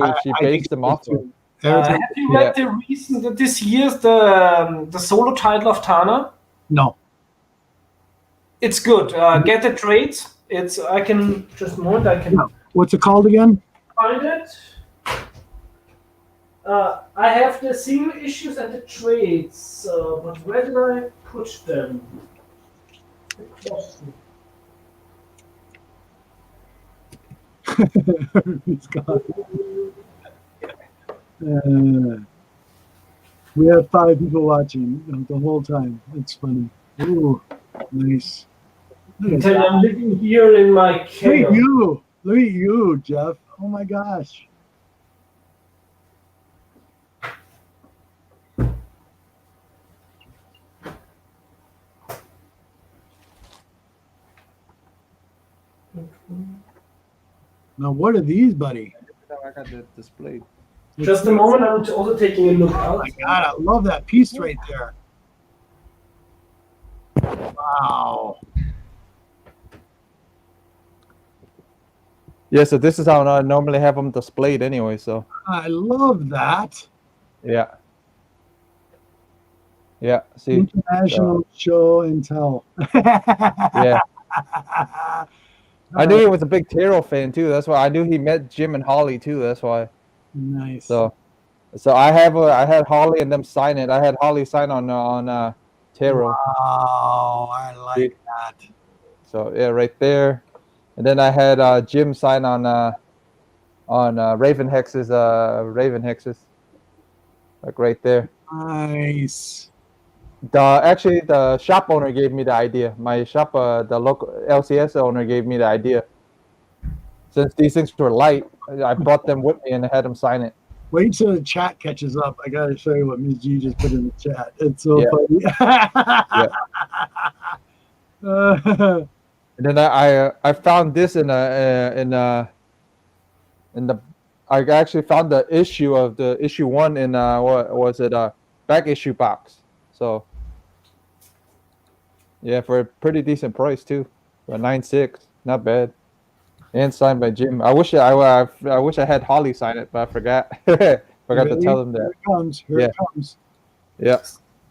A: I think
D: based him
A: so
D: off
A: too.
D: of.
A: Every time-
C: Have you read the recent this year's the solo title of Tana?
A: no.
C: It's good. Get the trades. I can just moment. I can
A: No. What's it called again?
C: find it. I have the single issues and the trades, but where did I put them? Good question.
A: He's gone. We have 5 people watching the whole time. It's funny. Ooh, nice. Look at that.
C: I'm living here in my
A: Look at
C: chaos.
A: you. Look at you, Jeff. Oh my gosh. Now, what are these, buddy?
D: I got it displayed.
C: Just a moment, I'm also taking a look
A: Oh
C: out.
A: my God, I love that piece right there. Wow.
D: Yeah, so this is how I normally have them displayed anyway. So
A: I love that.
D: yeah. See,
A: International show and tell.
D: yeah. I knew he was a big Taro fan too. That's why I knew he met Jim and Holly too. That's why.
A: Nice.
D: So So I had Holly and them sign it. I had Holly sign on tarot.
A: Oh, I like that.
D: So yeah, right there, and then I had Jim sign on Raven Hex's like right there.
A: Nice.
D: Actually the shop owner gave me the idea. My shop, the local LCS owner gave me the idea. Since these things were light, I brought them with me and had them sign it.
A: Wait till the chat catches up. I gotta show you what Ms. G just put in the chat. It's so
D: Yeah.
A: funny.
D: And then I found this in the I actually found the issue of the issue 1 in what was it back issue box. So yeah, for a pretty decent price too, for 9.6, not bad. And signed by Jim. I wish I had Holly sign it, but I forgot. Forgot to tell them that.
A: Here it comes. Here it comes.
D: Yeah.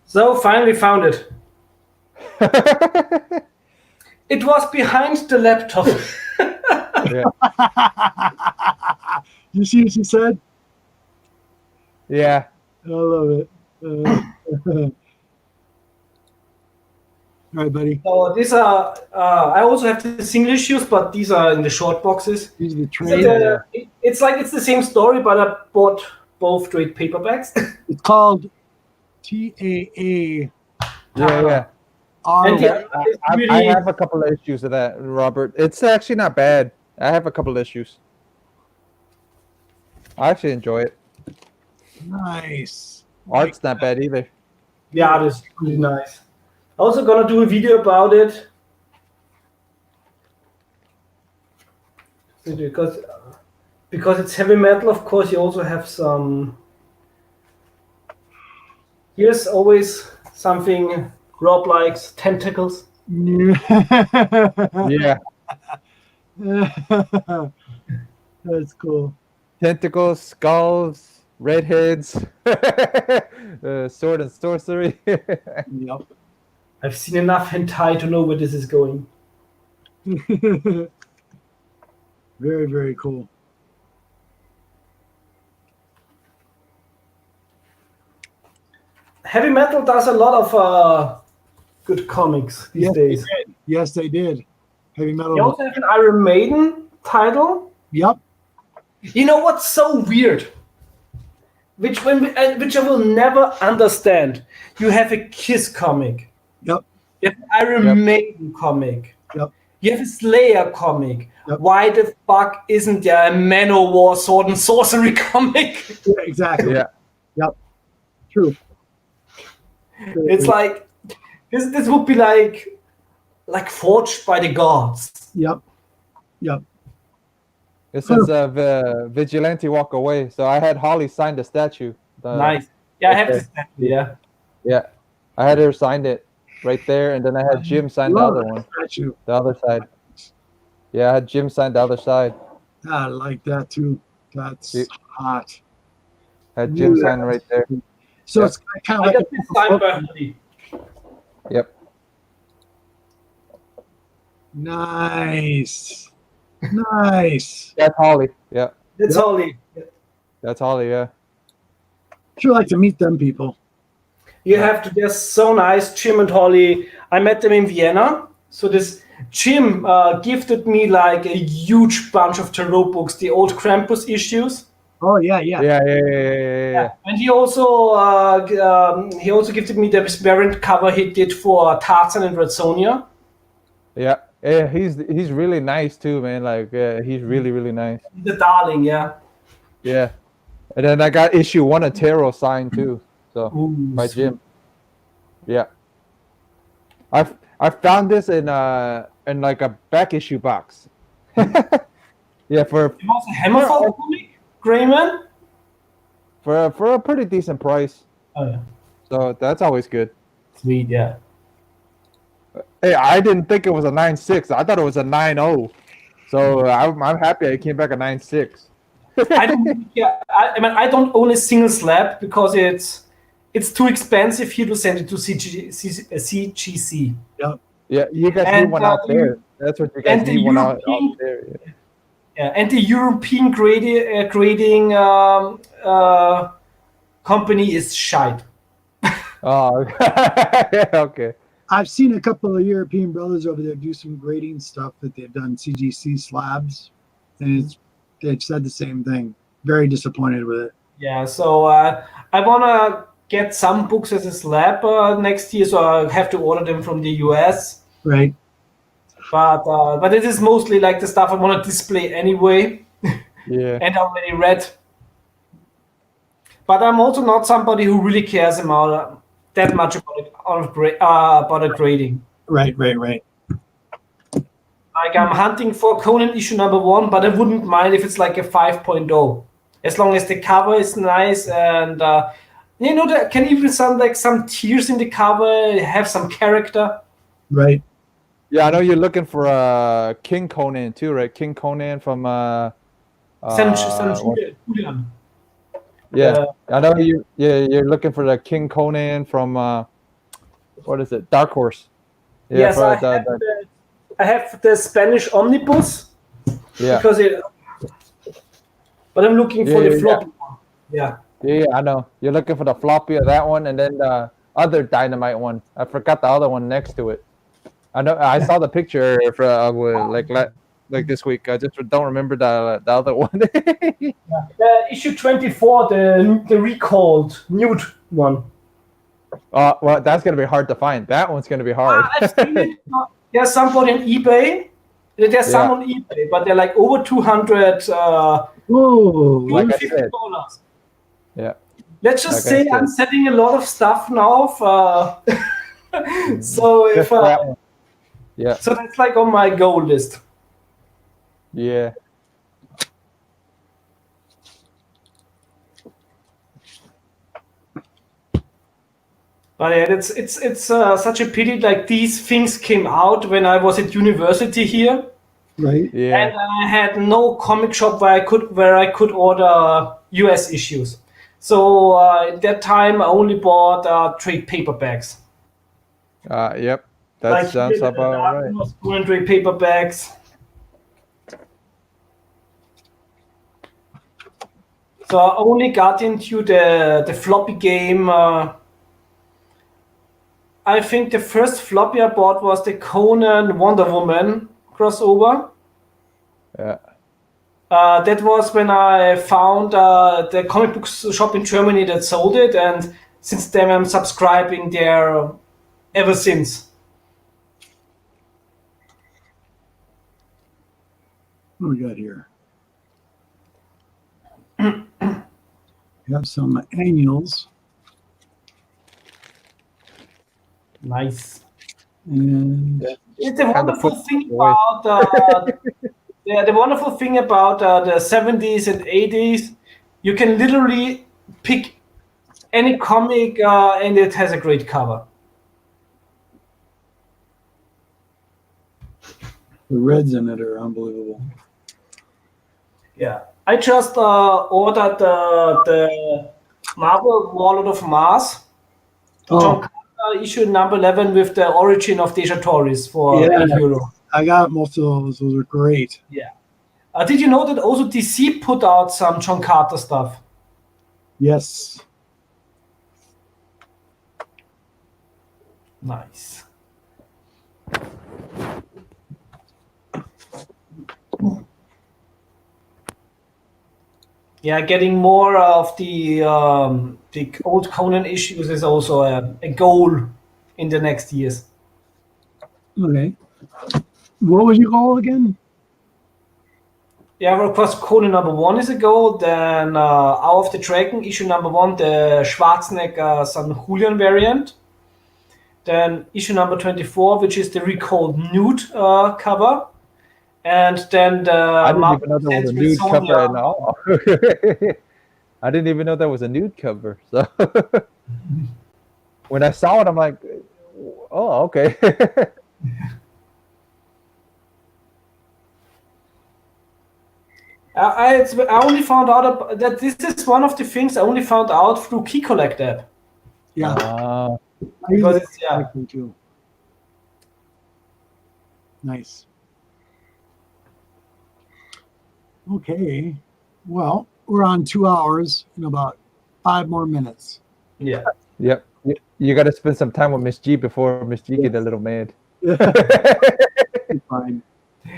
C: So finally found it. It was behind the laptop.
D: Yeah.
A: You see what she said?
D: Yeah.
A: I love it. All right, buddy.
C: So these are. I also have the single issues, but these are in the short boxes.
A: These are the
C: So
A: trade.
C: it's like it's the same story, but I bought both trade paperbacks.
A: It's called TAA.
D: Yeah.
C: And
A: R.
C: the-
D: I have a couple of issues of that, Robert. It's actually not bad. I have a couple of issues. I actually enjoy it.
A: Nice.
D: Art's not bad either.
C: Yeah, it is really nice. Also gonna do a video about it because it's heavy metal. Of course, you also have some. Here's always something Rob likes: tentacles.
D: Yeah.
A: That's cool.
D: Tentacles, skulls, redheads, sword and sorcery.
A: Yep.
C: I've seen enough hentai to know where this is going.
A: Very, very cool.
C: Heavy metal does a lot of good comics these days.
A: Yes, they did. Heavy metal.
C: They also have an Iron Maiden title.
A: Yep.
C: You know what's so weird? Which I will never understand. You have a Kiss comic.
A: Yep.
C: You have an Iron Maiden comic.
A: Yep.
C: You have a Slayer comic.
A: Yep.
C: Why the fuck isn't there a Manowar sword and sorcery comic?
A: Yeah, exactly.
D: Yeah.
A: Yep. True.
C: It's like this would be like forged by the gods.
A: Yep. Yep.
D: It says Vigilante walk away. So I had Holly sign the statue.
C: Nice. Yeah, I have this statue, yeah.
D: Yeah. I had her signed it right there, and then I had Jim sign the other one.
A: Statue.
D: The other side. Yeah, I had Jim sign the other side.
A: I like that too. That's hot.
D: I had Jim sign right there.
A: So
D: Yep.
A: it's kind of
C: I
A: like
C: got this signed by Hoodie.
D: Yep.
A: nice. Nice.
D: That's Holly. Yeah.
C: That's Holly.
D: That's Holly, yeah.
A: Sure like to meet them people.
C: You have to. They're so nice, Jim and Holly. I met them in Vienna. So this Jim gifted me like a huge bunch of tarot books, the old Krampus issues.
A: Oh yeah.
D: Yeah.
C: And he also gifted me the variant cover he did for Tarzan and Red Sonja.
D: Yeah. Yeah, he's really nice too, man. Like, he's really nice.
C: The darling, yeah.
D: Yeah. And then I got issue 1 of Tarot signed too. So by Jim. Yeah. I found this in like a back issue box. Yeah, for
C: It was a Hammerfall comic, Greyman.
D: for a pretty decent price.
C: Oh yeah.
D: So that's always good.
C: Sweet, yeah.
D: Hey, I didn't think it was a 9.6. I thought it was a 9.0. So I'm happy it came back a 9.6.
C: I don't own a single slab because it's too expensive here to send it to CGC.
A: Yep.
D: Yeah, you guys need one out there. That's what you guys need one out there.
C: Yeah, and the European grading company is shite.
D: Oh, yeah, okay.
A: I've seen a couple of European brothers over there do some grading stuff that they've done CGC slabs, and they've said the same thing. Very disappointed with it.
C: Yeah, so I wanna get some books as a slab next year, so I have to order them from the US.
A: Right.
C: But it is mostly like the stuff I want to display anyway,
D: Yeah.
C: and already read. But I'm also not somebody who really cares about that much about a grading.
A: Right.
C: Like I'm hunting for Conan issue number 1, but I wouldn't mind if it's like a 5.0, as long as the cover is nice and there can even sound like some tears in the cover, have some character.
A: Right.
D: Yeah, I know you're looking for King Conan too, right? King Conan from
C: Julian.
D: yeah, I know you. Yeah, you're looking for the King Conan from what is it? Dark Horse. Yeah,
C: Yes,
D: for
C: I have the Spanish omnibus.
D: Yeah.
C: Because but I'm looking for the
D: Yeah.
C: floppy one. Yeah.
D: Yeah, I know. You're looking for the floppy of that one, and then the other Dynamite one. I forgot the other one next to it. I know. I saw the picture for like this week. I just don't remember the other one.
C: Issue 24, the recalled nude one.
D: Well, that's gonna be hard to find. That one's gonna be hard.
C: I've seen it. There's somebody on eBay. There's some on eBay, but they're like over 200.
A: Whoa.
D: Like I
C: $50.
D: said. Yeah.
C: Let's just
D: Like I
C: say I'm selling a lot of stuff now. So if
D: Just that one. Yeah.
C: so, that's like on my goal list.
D: Yeah.
C: But yeah, it's such a pity. Like these things came out when I was at university here,
A: Right.
D: Yeah.
C: and I had no comic shop where I could order US issues. So at that time, I only bought trade paperbacks.
D: Yep. That sounds about right.
C: Trade paperbacks. So I only got into the floppy game. I think the first floppy I bought was the Conan Wonder Woman crossover.
D: Yeah.
C: That was when I found the comic book shop in Germany that sold it, and since then I'm subscribing there ever since.
A: What do we got here? We have some annuals.
C: Nice.
A: And
C: It's a wonderful thing about the wonderful thing about the 70s and 80s. You can literally pick any comic and it has a great cover.
A: the reds in it are unbelievable.
C: Yeah, I just ordered the Marvel Warlord of Mars, John Carter issue number 11 with the origin of Deja Torres for €8.
A: I got most of those. Those are great.
C: Yeah. Did you know that also DC put out some John Carter stuff?
A: Yes.
C: Nice. Yeah, getting more of the old Conan issues is also a goal in the next years.
A: Okay. What was your goal again?
C: Yeah, well, of course, Conan number 1 is a goal. Then Hour of the Dragon, issue number 1, the Schwarzenegger San Julian variant. Then issue number 24, which is the recalled nude cover. And then the
D: I didn't even know there was a nude cover at all. I didn't even know there was a nude cover. So when I saw it, I'm like, oh, okay.
C: I only found out that this is one of the things I only found out through Key Collect app.
A: Yeah.
C: Because it's, yeah.
A: Too. Nice. Okay. Well, we're on 2 hours and about 5 more minutes.
C: Yeah.
D: Yep. You got to spend some time with Miss G before Miss G get a little mad.
A: Fine.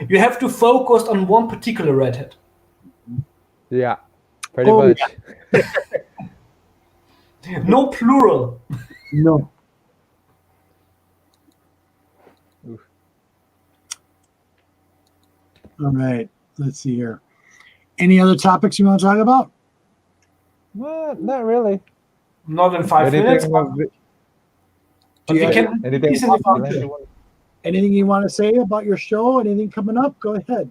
C: You have to focus on one particular redhead.
D: Yeah, pretty
A: Oh,
D: much.
C: No plural.
A: No.
D: Oof.
A: All right. Let's see here. Any other topics you want to talk about?
D: Well, not really.
C: Not in 5 minutes. But
A: Do you
C: we
A: have
C: can
D: anything
C: this in the
D: about
C: future.
A: anything you want to say about your show? Anything coming up? Go ahead.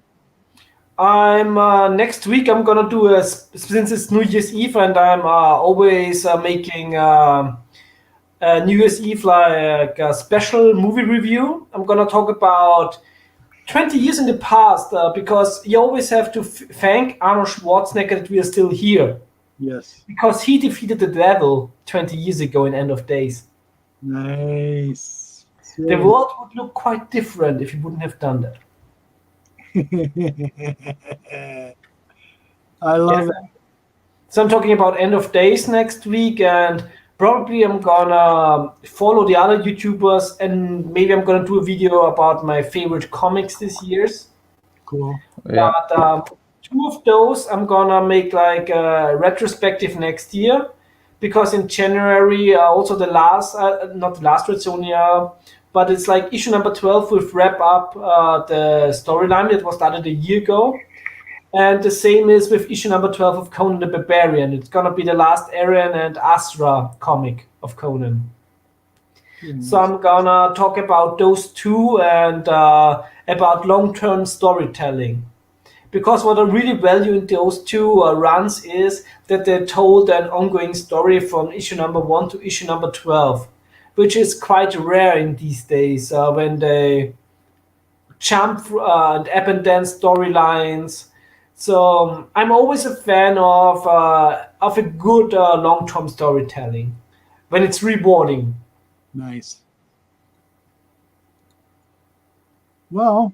C: I'm next week. I'm gonna do since it's New Year's Eve, and I'm always making a New Year's Eve like a special movie review. I'm gonna talk about 20 years in the past because you always have to thank Arnold Schwarzenegger that we are still here
A: Yes.
C: because he defeated the devil 20 years ago in End of Days.
A: Nice.
C: The world would look quite different if he wouldn't have done that.
A: I love it.
C: So I'm talking about End of Days next week, and probably I'm gonna follow the other YouTubers, and maybe I'm gonna do a video about my favorite comics this year's.
A: Cool.
D: Yeah.
C: But 2 of those I'm gonna make like a retrospective next year, because in January also the last, not the last Red Sonja, but it's like issue number 12 will wrap up the storyline that was started a year ago. And the same is with issue number 12 of Conan the Barbarian. It's gonna be the last Eren and Asra comic of Conan. So I'm gonna talk about those 2 and about long-term storytelling. Because what I really value in those 2 runs is that they told an ongoing story from issue number 1 to issue number 12, which is quite rare in these days when they jump and up and down storylines. So I'm always a fan of a good long-term storytelling when it's rewarding.
A: Nice. Well,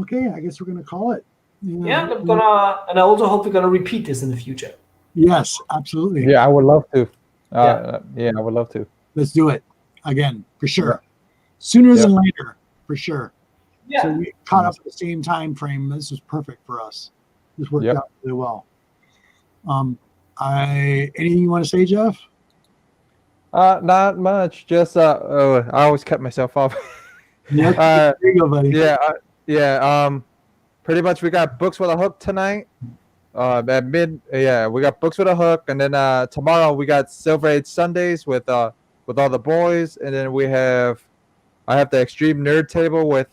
A: okay, I guess we're gonna call it.
C: Yeah, I'm gonna, and I also hope we're gonna repeat this in the future.
A: Yes, absolutely.
D: Yeah, I would love to. Yeah, I would love to.
A: Let's do it again for sure. Sooner than later, for sure.
C: Yeah.
A: So we caught up at the same time frame. This was perfect for us. This worked out really well. Anything you want to say, Jeff?
D: Not much. Just I always cut myself off.
A: There you go, buddy.
D: Yeah. Pretty much we got Books with a Hook tonight. At we got Books with a Hook, and then tomorrow we got Silver Age Sundays with all the boys, and then I have the Extreme Nerd Table with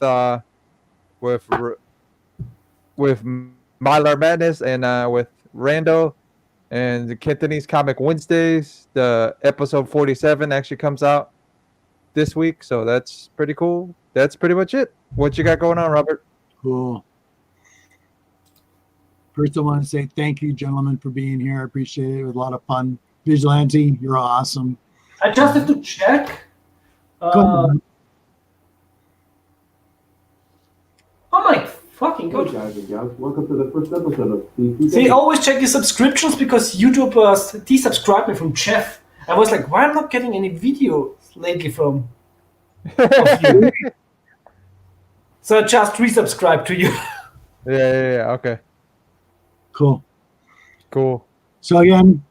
D: Mylar Madness and with Randall, and the Kentonese Comic Wednesdays. The episode 47 actually comes out this week, so that's pretty cool. That's pretty much it. What you got going on, Robert?
A: Cool. First, I want to say thank you, gentlemen, for being here. I appreciate it. It was a lot of fun. Vigilante, you're awesome.
C: I just have to check.
A: Go ahead.
C: Oh my fucking god.
G: guys and gals, welcome to the first episode of DC.
C: See, always check your subscriptions because YouTubers desubscribe me from Jeff. I was like, why am I not getting any videos lately from of you? So I just resubscribe to you.
D: Yeah. Okay.
A: Cool.
D: Cool.
A: So again,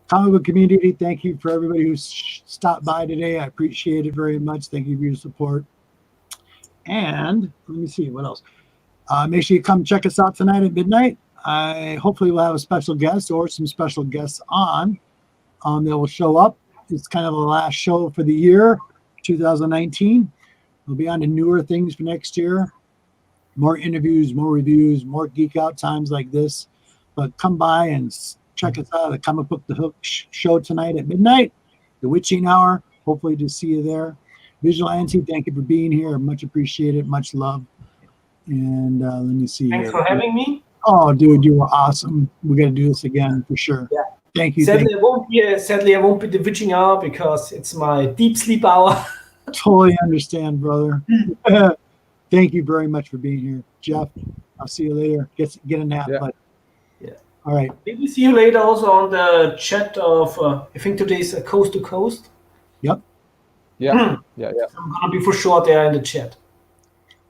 A: comic book community, thank you for everybody who's stopped by today. I appreciate it very much. Thank you for your support. And let me see what else. Make sure you come check us out tonight at midnight. Hopefully we'll have a special guest or some special guests on that will show up. It's kind of the last show for the year, 2019. We'll be on to newer things for next year. More interviews, more reviews, more geek out times like this. But come by and check us out at the Comic Book The Hook show tonight at midnight, the witching hour. Hopefully to see you there. Vigilante, thank you for being here. Much appreciated. Much love. And let me see.
C: Thanks for having me.
A: Oh, dude, you were awesome. We got to do this again for sure.
C: Yeah.
A: Thank you.
C: Sadly, I won't be the witching hour because it's my deep sleep hour.
A: Totally understand, brother. Thank you very much for being here, Jeff. I'll see you later. Get a nap,
D: Yeah.
A: bud.
C: Yeah.
A: All right.
C: Maybe see you later also on the chat of, I think today's Coast to Coast.
D: Yeah.
C: Hmm.
D: Yeah.
C: I'm going to be for sure there in the chat.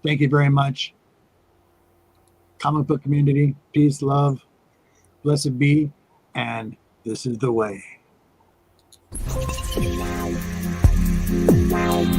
A: Thank you very much. Comic book community, peace, love, blessed be, and this is the way.
H: Wow.